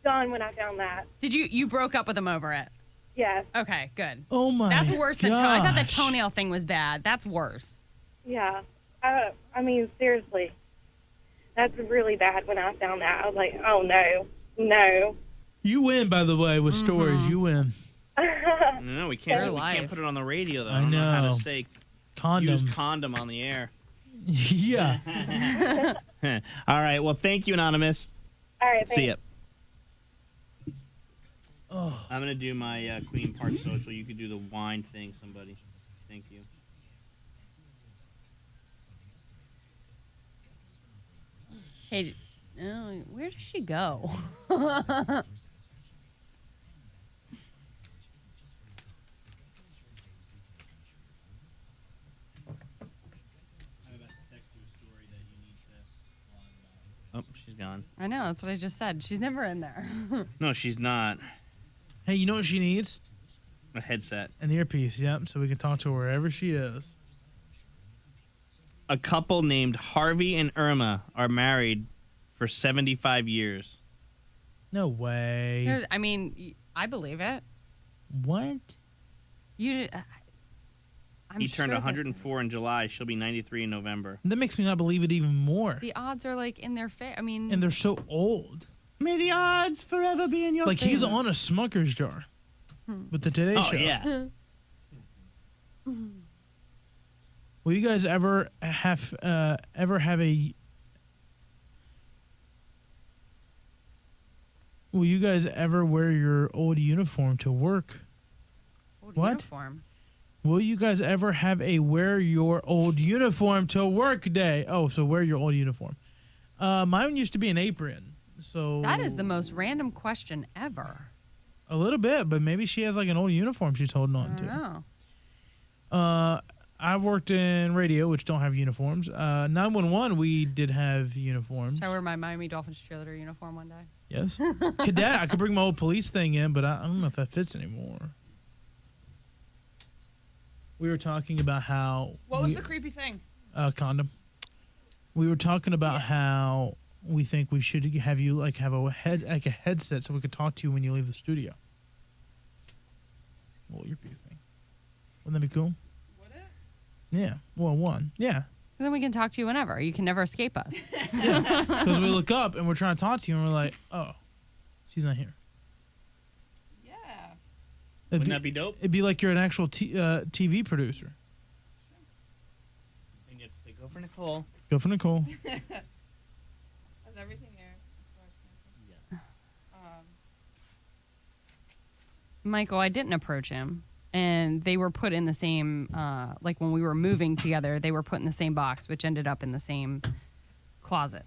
S17: done when I found that.
S3: Did you broke up with him over it?
S17: Yes.
S3: Okay, good.
S1: Oh my.
S3: That's worse than I thought the
S1: gosh.
S3: toenail thing was bad. That's worse.
S17: Yeah. I mean, seriously. That's really bad when I found that. I was like, oh, no. No.
S1: You win, by the way, with stories. You win.
S2: No, we can't.
S3: Their
S2: We can't
S3: life.
S2: put it on the radio though.
S1: I
S2: don't know how
S1: know.
S2: to say
S1: Condom.
S2: use condom on the air.
S1: Yeah.
S2: All right. Well, thank you, Anonymous.
S17: All right.
S2: See ya.
S1: Oh.
S2: I'm gonna do my Queen Park social. You could do the wine thing, somebody. Thank you.
S3: Hey, where does she go?
S2: Oh, she's gone.
S3: I know, that's what I just said. She's never in there.
S2: No, she's not.
S1: Hey, you know what she needs?
S2: A headset.
S1: An earpiece. Yep. So we can talk to her wherever she is.
S2: A couple named Harvey and Irma are married for 75 years.
S1: No way.
S3: I mean, I believe it.
S1: What?
S3: I'm
S2: He turned
S3: sure that
S2: 104 in July. She'll be 93 in November.
S1: That makes me not believe it even more.
S3: the odds are like in their face. I mean,
S1: And they're so old.
S2: May the odds forever be in your
S1: Like
S2: favor.
S1: he's on a Smucker's jar with the Today
S2: Oh,
S1: Show.
S2: yeah.
S1: Will you guys ever have a? Will you guys ever wear your old uniform to work?
S3: old
S1: What?
S3: uniform.
S1: Will you guys ever have a wear your old uniform to work day? Oh, so wear your old uniform. Mine used to be an apron. So
S3: That is the most random question ever.
S1: a little bit, but maybe she has like an old uniform she's holding
S3: I
S1: on
S3: don't
S1: to.
S3: know.
S1: I worked in radio, which don't have uniforms. 911, we did have uniforms.
S3: Should I wear my Miami Dolphins cheerleader uniform one day?
S1: Yes. Cadet, I could bring my old police thing in, but I don't know if that fits anymore. We were talking about how...
S15: What was the creepy thing?
S1: Condom. We were talking about how we think we should have you have a headset so we could talk to you when you leave the studio. Well, earpiece thing. Wouldn't that be cool?
S15: Would it?
S1: Yeah. Well, one. Yeah.
S3: And then we can talk to you whenever. You can never escape us.
S1: Because we look up and we're trying to talk to you and we're like, oh, she's not here.
S15: Yeah.
S2: Wouldn't that be dope?
S1: It'd be like you're an actual TV producer.
S2: And you have to say, go for Nicole.
S1: Go for Nicole.
S15: Has everything there?
S2: Yeah.
S3: Michael, I didn't approach him. And they were put in the same, like when we were moving together, they were put in the same box, which ended up in the same closet.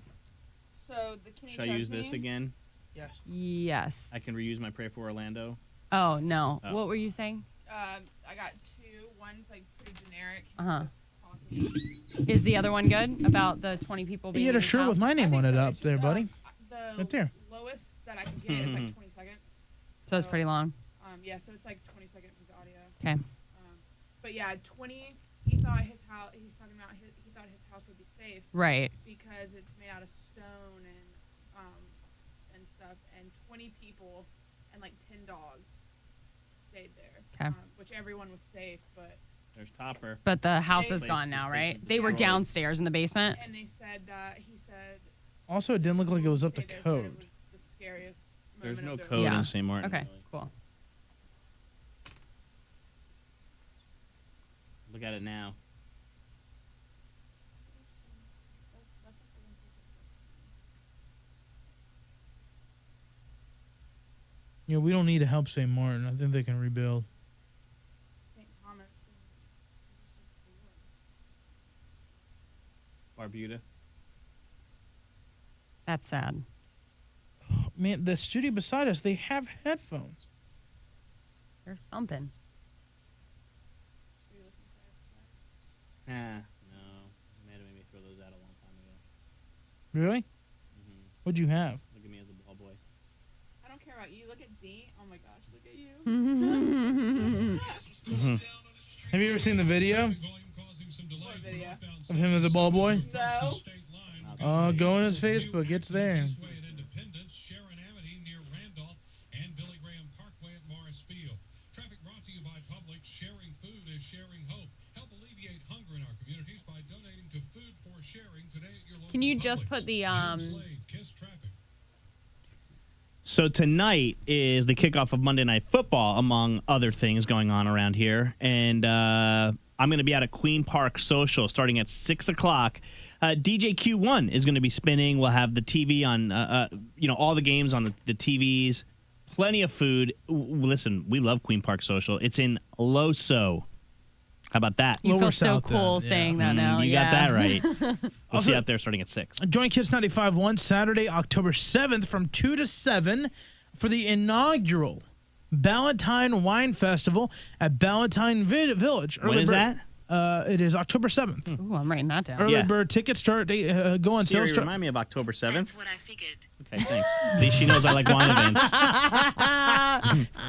S15: So the Kenny
S2: Should I use this again?
S1: Yes.
S3: Yes.
S2: I can reuse my Pray for Orlando.
S3: Oh, no.
S2: Oh.
S3: What were you saying?
S15: I got two. One's like pretty generic.
S3: Uh-huh. Is the other one good about the 20 people being
S1: You had a
S3: in the
S1: shirt
S3: house?
S1: with my name on it up there, buddy.
S15: The
S1: Right there.
S15: lowest that I can get is like 20 seconds.
S3: So it's pretty long.
S15: Yeah, so it's like 20 seconds of audio.
S3: Okay.
S15: But yeah, 20. He thought his house. He's talking about he thought his house would be safe.
S3: Right.
S15: Because it's made out of stone and stuff, and 20 people and like 10 dogs stayed there.
S3: Okay.
S15: Which everyone was safe, but.
S2: There's Topper.
S3: But the house
S15: They-
S3: is gone now,
S2: This place
S3: right?
S2: is
S3: They were
S2: destroyed.
S3: downstairs in the basement.
S15: And they said that he said
S1: Also, it didn't look like it was up to
S15: it
S1: code.
S15: was the scariest.
S2: There's
S15: moment
S2: no
S15: of
S2: code
S3: Yeah.
S2: in St. Martin.
S3: Okay,
S2: really.
S3: cool.
S2: Look at it now.
S1: Yeah, we don't need to help St. Martin. I think they can rebuild.
S15: St. Thomas.
S2: Barbuda.
S3: That's sad.
S1: Man, the studio beside us, they have headphones.
S3: They're thumping.
S2: No. Amanda made me throw those out a long time ago.
S1: Really? What'd you have?
S2: Look at me as a ball boy.
S15: I don't care about you. Look at D. Oh my gosh, look at you.
S1: Have you ever seen the video
S15: What video?
S1: of him as a ball boy?
S15: No.
S1: Go on his Facebook. It's there.
S12: And Billy Graham Parkway at Morris Field. Traffic brought to you by Publix. Sharing food is sharing hope. Help alleviate hunger in our communities by donating to Food for Sharing today at your local
S3: Can you just
S12: Publix.
S3: put the
S12: Kiss traffic.
S2: So tonight is the kickoff of Monday Night Football, among other things going on around here. And I'm going to be out at Queen Park Social starting at 6 o'clock. DJ Q1 is going to be spinning. We'll have the TV on, all the games on the TVs. Plenty of food. Listen, we love Queen Park Social. It's in Loso. How about that?
S3: You
S1: Lower
S3: feel so
S1: South
S3: cool
S1: End, yeah.
S3: saying that now.
S2: You
S3: yeah.
S2: got that right. We'll see you out there starting at 6.
S1: Join Kiss 95.1 Saturday, October 7th from 2 to 7 for the inaugural Ballantine Wine Festival at Ballantine Village.
S2: When is that?
S1: It is October 7th.
S3: Ooh, I'm writing that down.
S1: Early
S2: Yeah.
S1: bird tickets start. They go on sale.
S2: Siri, remind me of October 7th. That's what I figured. Okay, thanks. See, she knows I like wine events.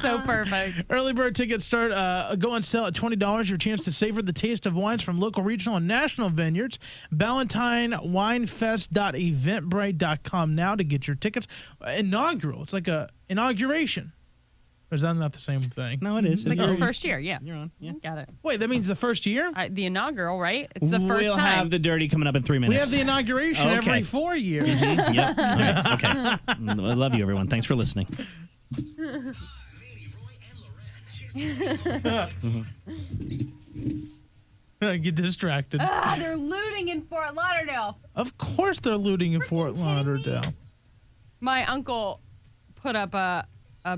S3: So perfect.
S1: Early bird tickets start go on sale at $20. Your chance to savor the taste of wines from local, regional, and national vineyards. BallantineWinefest.eventbrite.com now to get your tickets. Inaugural. It's like a inauguration. Or is that not the same thing?
S2: No, it is.
S3: Like the first year, yeah.
S2: You're on. Yeah.
S3: Got it.
S1: Wait, that means the first year?
S3: The inaugural, right? It's the first
S2: We'll
S3: time.
S2: have the dirty coming up in 3 minutes.
S1: We have the inauguration
S2: Okay.
S1: every 4 years.
S2: Yep. All right. Okay. I love you, everyone. Thanks for listening.
S1: Get distracted.
S3: They're looting in Fort Lauderdale.
S1: Of course they're looting in Fort Lauderdale.
S3: My uncle put up a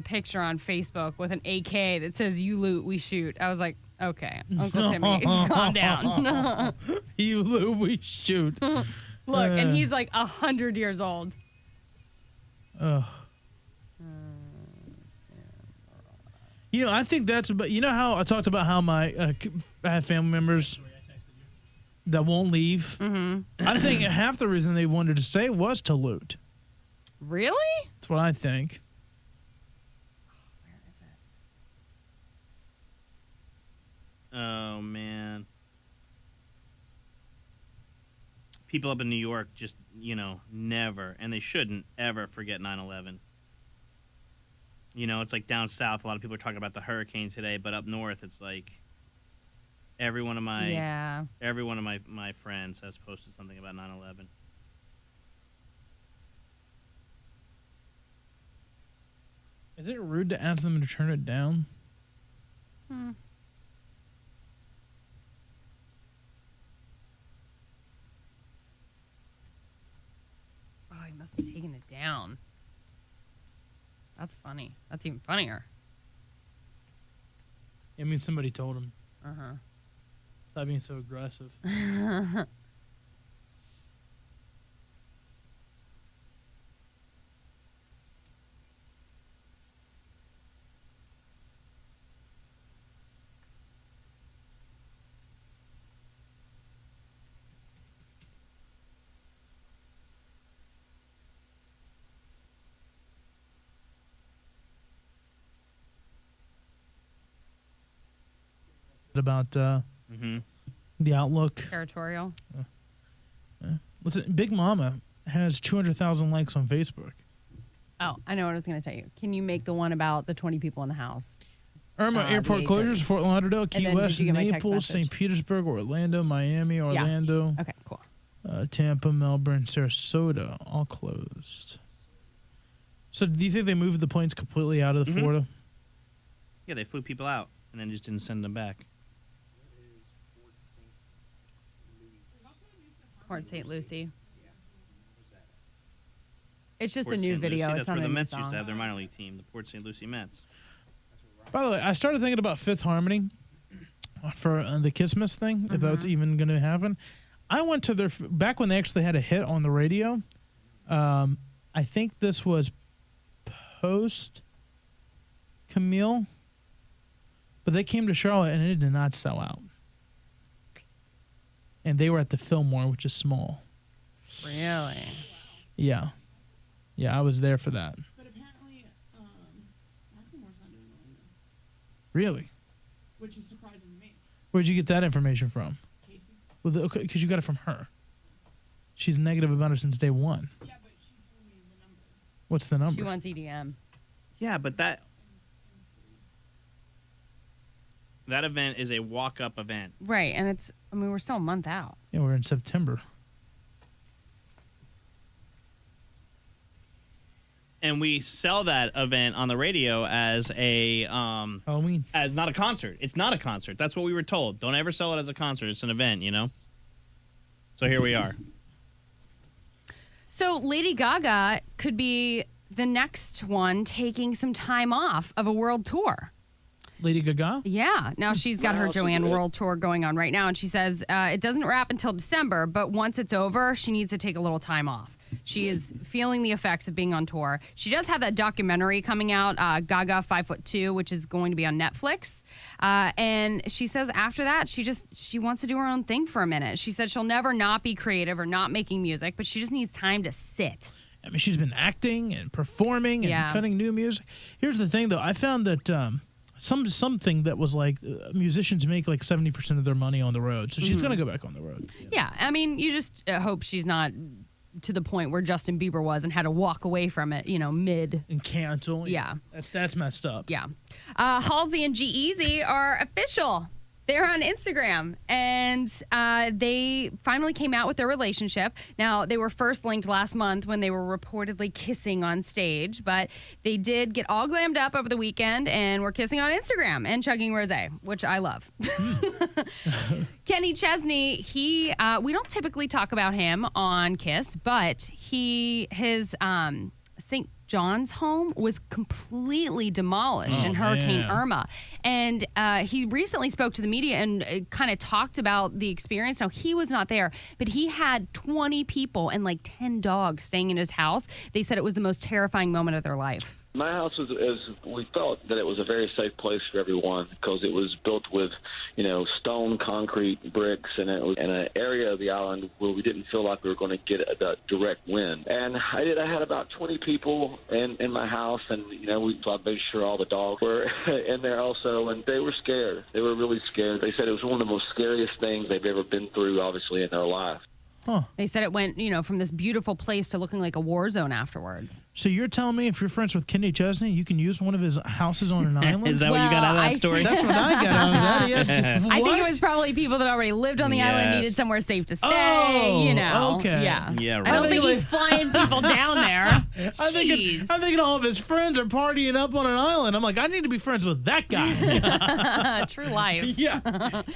S3: picture on Facebook with an AK that says, "You loot, we shoot." I was like, okay, Uncle Timmy, calm down.
S1: You loot, we shoot.
S3: Look, and he's like 100 years old.
S1: I think that's about, how I talked about how I have family members that won't leave?
S3: Mm-hmm.
S1: I think half the reason they wanted to stay was to loot.
S3: Really?
S1: That's what I think.
S2: Oh, man. People up in New York just, never, and they shouldn't ever forget 9/11. It's like down south, a lot of people are talking about the hurricane today, but up north, it's like every one of my friends has posted something about 9/11.
S1: Is it rude to ask them to turn it down?
S3: Oh, he must have taken it down. That's funny. That's even funnier.
S1: I mean, somebody told him.
S3: Uh-huh.
S1: Stop being so aggressive. About the outlook.
S3: Territorial.
S1: Listen, Big Mama has 200,000 likes on Facebook.
S3: Oh, I know what I was going to tell you. Can you make the one about the 20 people in the house?
S1: Irma airport
S3: the
S1: closures, Fort Lauderdale, Key
S3: then did
S1: West,
S3: you get my text
S1: Naples,
S3: message?
S1: St. Petersburg, Orlando, Miami, Orlando.
S3: Okay, cool.
S1: Tampa, Melbourne, Sarasota, all closed. So do you think they moved the planes completely out of the Florida?
S2: Yeah, they flew people out and then just didn't send them back.
S3: Port St. Lucie. It's just
S2: Port
S3: a new
S2: St.
S3: video.
S2: Lucie.
S3: It's
S2: That's
S3: not
S2: where
S3: a
S2: the
S3: new
S2: Mets
S3: song.
S2: used to have their minor league team, the Port St. Lucie Mets.
S1: By the way, I started thinking about Fifth Harmony for the Kissmas thing, if that's even going to happen. I went to their back when they actually had a hit on the radio. I think this was post Camille, but they came to Charlotte and it did not sell out. And they were at the Fillmore, which is small.
S3: Really?
S1: Yeah, I was there for that.
S15: But apparently, Macklemore's not doing well either,
S1: Really?
S15: which is surprising to me.
S1: Where'd you get that information from?
S15: Casey.
S1: Well, okay, because you got it from her. She's negative about it since day one.
S15: Yeah, but she told me the number.
S1: What's the number?
S3: She wants EDM.
S2: Yeah, but that event is a walk-up event.
S3: Right, and we're still a month out.
S1: Yeah, we're in September.
S2: And we sell that event on the radio as a
S1: Halloween.
S2: As not a concert. It's not a concert. That's what we were told. Don't ever sell it as a concert. It's an event, you know? So here we are.
S3: So Lady Gaga could be the next one taking some time off of a world tour.
S1: Lady Gaga?
S3: Yeah. Now she's got her
S14: Wow,
S3: Joanne
S14: good.
S3: World Tour going on right now, and she says it doesn't wrap until December, but once it's over, she needs to take a little time off. She is feeling the effects of being on tour. She does have that documentary coming out, Gaga 5'2", which is going to be on Netflix. And she says after that, she wants to do her own thing for a minute. She said she'll never not be creative or not making music, but she just needs time to sit.
S1: I mean, she's been acting and performing and cutting new music. Here's the thing, though. I found that something that was like musicians make like 70% of their money on the road. So she's going to go back on the road.
S3: Yeah. I mean, you just hope she's not to the point where Justin Bieber was and had to walk away from it, mid.
S1: And cancel.
S3: Yeah.
S1: That's messed up.
S3: Yeah. Halsey and G-Eazy are official. They're on Instagram, and they finally came out with their relationship. Now, they were first linked last month when they were reportedly kissing on stage, but they did get all glammed up over the weekend and were kissing on Instagram and chugging rosé, which I love. Kenny Chesney, we don't typically talk about him on Kiss, but his St. John's home was completely demolished in Hurricane Irma. And he recently spoke to the media and kind of talked about the experience. Now, he was not there, but he had 20 people and like 10 dogs staying in his house. They said it was the most terrifying moment of their life.
S19: My house we felt that it was a very safe place for everyone because it was built with, stone, concrete, bricks, and it was in an area of the island where we didn't feel like we were going to get a direct wind. And I had about 20 people in my house, and, so I made sure all the dogs were in there also, and they were scared. They were really scared. They said it was one of the most scariest things they've ever been through, obviously, in their life.
S1: Huh.
S3: They said it went, from this beautiful place to looking like a war zone afterwards.
S1: So you're telling me if you're friends with Kenny Chesney, you can use one of his houses on an island?
S2: Is that what you got out of that story?
S1: That's what I got out of that. Yeah.
S3: I think it was probably people that already lived on the island, needed somewhere safe to stay,
S1: Okay.
S3: Yeah.
S2: Yeah, right.
S3: I don't think he's flying people down there.
S1: I'm thinking all of his friends are partying up on an island. I'm like, I need to be friends with that guy.
S3: True life.
S1: Yeah.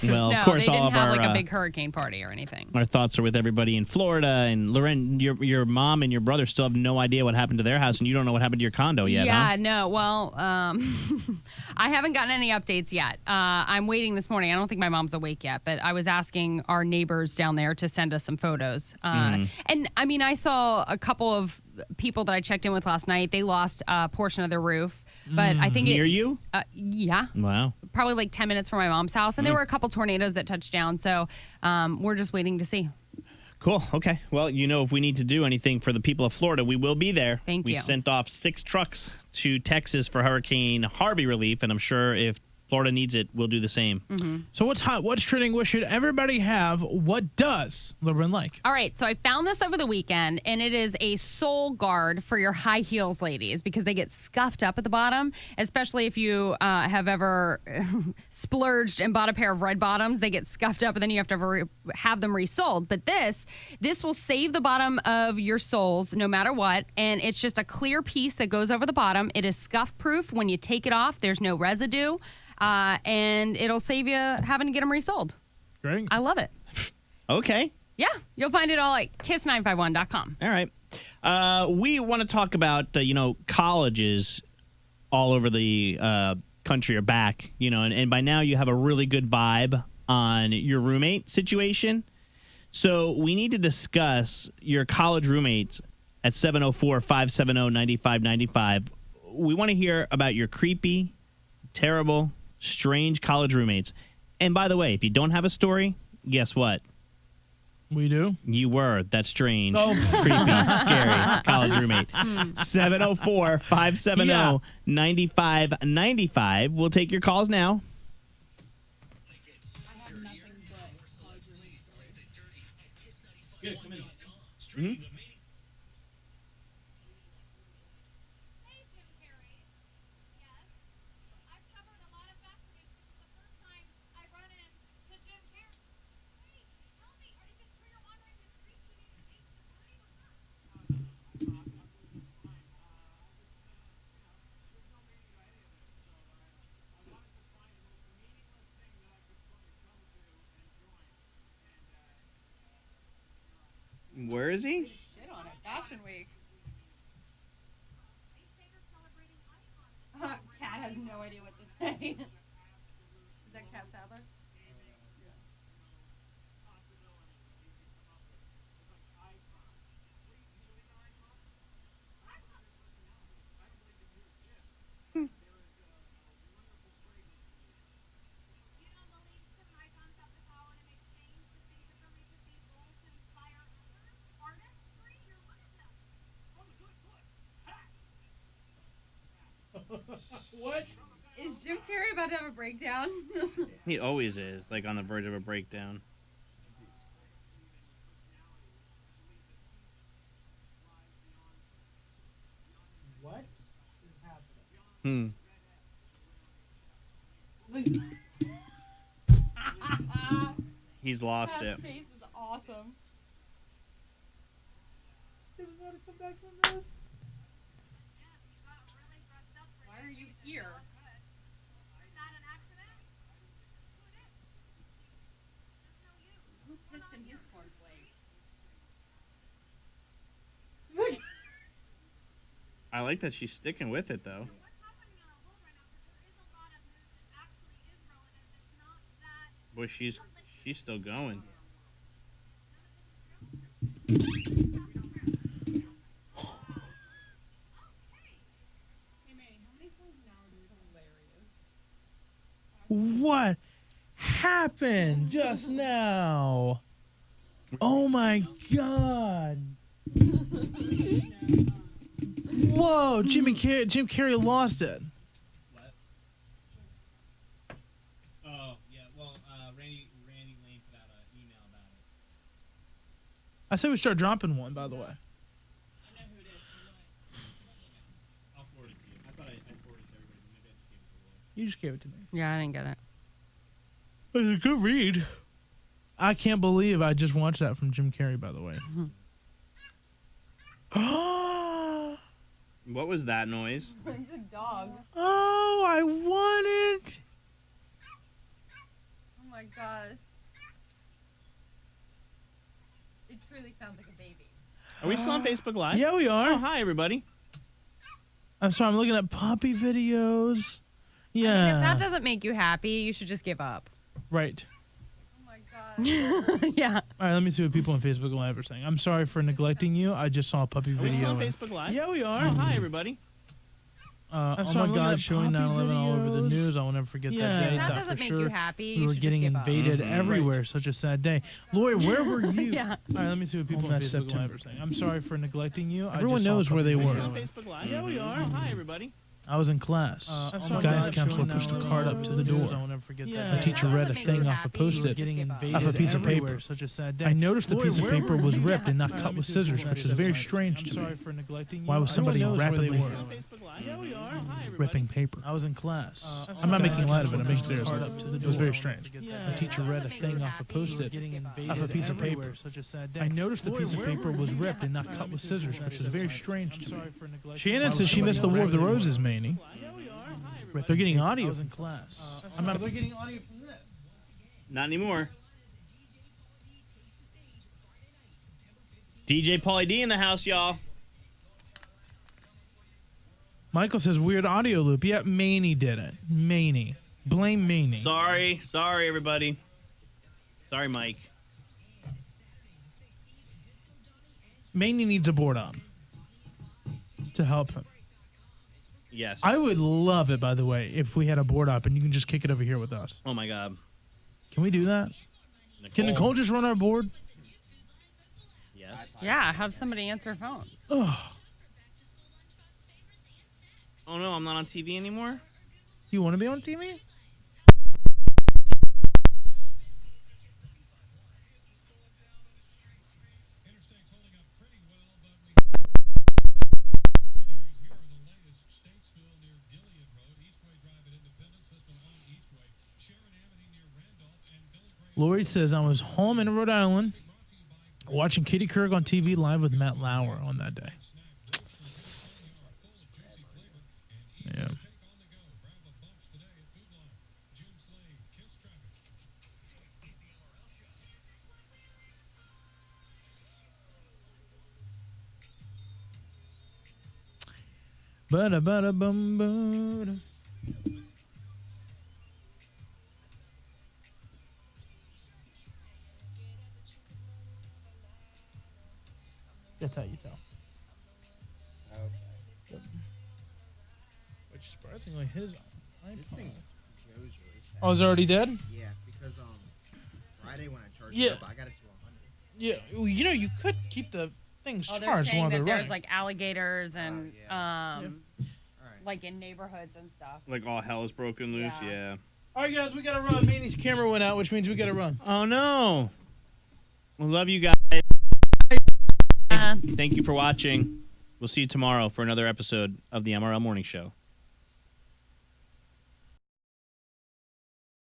S2: Well,
S3: No,
S2: of course,
S3: they
S2: all
S3: didn't
S2: of
S3: have
S2: our
S3: like a big hurricane party or anything.
S2: our thoughts are with everybody in Florida. And Loren, your mom and your brother still have no idea what happened to their house, and you don't know what happened to your condo yet,
S3: Yeah,
S2: huh?
S3: no. Well, I haven't gotten any updates yet. I'm waiting this morning. I don't think my mom's awake yet, but I was asking our neighbors down there to send us some photos. And I mean, I saw a couple of people that I checked in with last night. They lost a portion of their roof, but I think
S2: Near you?
S3: Yeah.
S2: Wow.
S3: Probably like 10 minutes from my mom's house. And there were a couple tornadoes that touched down. So we're just waiting to see.
S2: Cool. Okay. Well, if we need to do anything for the people of Florida, we will be there.
S3: Thank
S2: we
S3: you.
S2: sent off 6 trucks to Texas for Hurricane Harvey relief, and I'm sure if Florida needs it, we'll do the same.
S1: So what's hot? What's trending? What should everybody have? What does Lauren like?
S3: All right, so I found this over the weekend, and it is a sole guard for your high heels ladies because they get scuffed up at the bottom, especially if you have ever splurged and bought a pair of red bottoms. They get scuffed up, and then you have to have them resoled. But this will save the bottom of your soles no matter what, and it's just a clear piece that goes over the bottom. It is scuff-proof. When you take it off, there's no residue. And it'll save you having to get them resold.
S1: Great.
S3: I love it.
S2: Okay.
S3: Yeah, you'll find it all at kiss951.com.
S2: All right. We want to talk about, colleges all over the country are back, and by now you have a really good vibe on your roommate situation. So we need to discuss your college roommates at 704-570-9595. We want to hear about your creepy, terrible, strange college roommates. And by the way, if you don't have a story, guess what?
S1: We do?
S2: You were that strange, creepy, scary college roommate. 704-570-9595. We'll take your calls now.
S12: Good, come in.
S2: Mm-hmm. Where is he?
S3: Shit on it. Fashion Week. Kat has no idea what to say. Is that Kat Sadler?
S12: What?
S3: Is Jim Carrey about to have a breakdown?
S2: He always is, like on the verge of a breakdown.
S12: What is happening?
S2: He's lost
S3: Kat's
S2: it.
S3: face is awesome.
S12: Doesn't want to come back from this.
S3: Why are you here? Who pissed in his cornflakes?
S2: I like that she's sticking with it, though. Boy, she's still going.
S1: What happened just now? Oh my God. Whoa, Jim Carrey lost it.
S11: What? Oh, yeah. Well, Randy Lane put out an email about it.
S1: I said we start dropping one, by the way.
S11: I know who it is. I'll forward it to you. I thought I forwarded it to everybody. Maybe I just gave it to Roy.
S1: You just gave it to me.
S3: Yeah, I didn't get it.
S1: It's a good read. I can't believe I just watched that from Jim Carrey, by the way.
S2: What was that noise?
S3: It's a dog.
S1: Oh, I want it.
S3: Oh my God. It truly sounds like a baby.
S2: Are we still on Facebook Live?
S1: Yeah, we are.
S2: Oh, hi, everybody.
S1: I'm sorry, I'm looking at puppy videos. Yeah.
S3: I mean, if that doesn't make you happy, you should just give up.
S1: Right.
S3: Oh my God. Yeah.
S1: All right, let me see what people on Facebook Live are saying. I'm sorry for neglecting you. I just saw a puppy
S2: Are we
S1: video.
S2: still on Facebook Live?
S1: Yeah, we are.
S2: Oh, hi, everybody.
S1: Oh
S2: sorry,
S1: my
S2: I'm looking
S1: God,
S2: at
S1: showing
S2: puppy
S1: 9/11 all over the
S2: videos.
S1: news. I will never forget
S3: Yeah.
S1: that day.
S3: If that
S1: Thought
S3: doesn't
S1: for
S3: make
S1: sure
S3: you happy,
S1: we
S3: you
S1: were
S3: should
S1: getting
S3: just give up.
S1: invaded
S2: Mhm.
S1: everywhere. Such a sad day. Lori, where were you?
S3: Yeah.
S1: All right, let me see what people on
S2: that
S1: Facebook
S2: September
S1: Live are saying. I'm sorry for neglecting you.
S2: Everyone knows where they were. On Facebook Live?
S1: Yeah, we are.
S2: Oh, hi, everybody.
S1: I was in class.
S2: sorry,
S1: Guidance
S2: God,
S1: counselor
S2: showing
S1: pushed a
S2: 9/11
S1: card
S2: all
S1: up to
S2: over
S1: the
S2: the news.
S1: door.
S2: I will never forget
S1: The
S2: that day.
S1: teacher read a
S3: Doesn't make
S1: thing
S3: you
S1: off a
S3: happy,
S1: post-it
S3: you just give up.
S1: off a piece of paper.
S2: Everywhere, such a sad day.
S1: I noticed the
S2: Lori,
S1: piece of
S2: where
S1: paper
S2: were
S1: was
S2: you?
S1: ripped and not
S2: Yeah.
S1: cut with scissors, which is very strange to me.
S2: sorry for neglecting you.
S1: Why was somebody
S2: Everyone knows where they
S1: rapidly
S2: were. On Facebook Live? Yeah, we are. Oh, hi, everybody.
S1: ripping paper?
S2: I was in class.
S1: I'm not making light of it. I'm being serious.
S2: Card
S1: It
S2: up to the
S1: was
S2: door.
S1: very strange.
S2: Yeah.
S1: The teacher read a
S3: Doesn't make
S1: thing
S3: you
S1: off a
S3: happy,
S1: post-it
S2: Getting invaded
S1: off a piece of paper.
S2: everywhere, such a sad day.
S1: I noticed the
S2: Lori,
S1: piece of
S2: where
S1: paper
S2: were
S1: was
S2: you?
S1: ripped and not
S2: Yeah.
S1: cut with scissors, which is very strange to me.
S2: Sorry for neglecting
S1: Shannon
S2: you.
S1: says she missed the War of the Roses, Maney.
S2: Yeah, we are. Hi,
S1: They're
S2: everybody.
S1: getting
S2: I
S1: audio.
S2: was in class.
S1: I'm not.
S12: They're getting audio from this.
S2: Not anymore. DJ Pauly D in the house, y'all.
S1: Michael says weird audio loop. Yeah, Maney did it. Maney. Blame Maney.
S2: Sorry, everybody. Sorry, Mike.
S1: Maney needs a board op to help him.
S2: Yes.
S1: I would love it, by the way, if we had a board op and you can just kick it over here with us.
S2: Oh, my God.
S1: Can we do that? Can Nicole just run our board?
S2: Yes.
S3: Yeah, have somebody answer her phone.
S1: Oh.
S2: Oh, no, I'm not on TV anymore?
S1: You want to be on TV? Lori says, I was home in Rhode Island watching Kitty Kirk on TV live with Matt Lauer on that day. Yeah. Ba-da-ba-da-bum-ba-da. That's how you tell.
S11: Okay.
S1: Which surprisingly, his
S11: This thing goes really fast.
S1: Oh, is it already dead?
S11: Yeah, because Friday when I charged
S1: Yeah.
S11: it up, I got it to 100.
S1: Yeah, well, you know, you could keep the things
S3: Oh, they're
S1: charged
S3: saying
S1: while
S3: that
S1: they're
S3: there's
S1: running.
S3: like alligators and like in neighborhoods and stuff.
S2: Like all hell is broken loose? Yeah.
S1: All right, guys, we got to run. Maney's camera went out, which means we got to run.
S2: Oh, no. We love you guys. Thank you for watching. We'll see you tomorrow for another episode of the MRL Morning Show.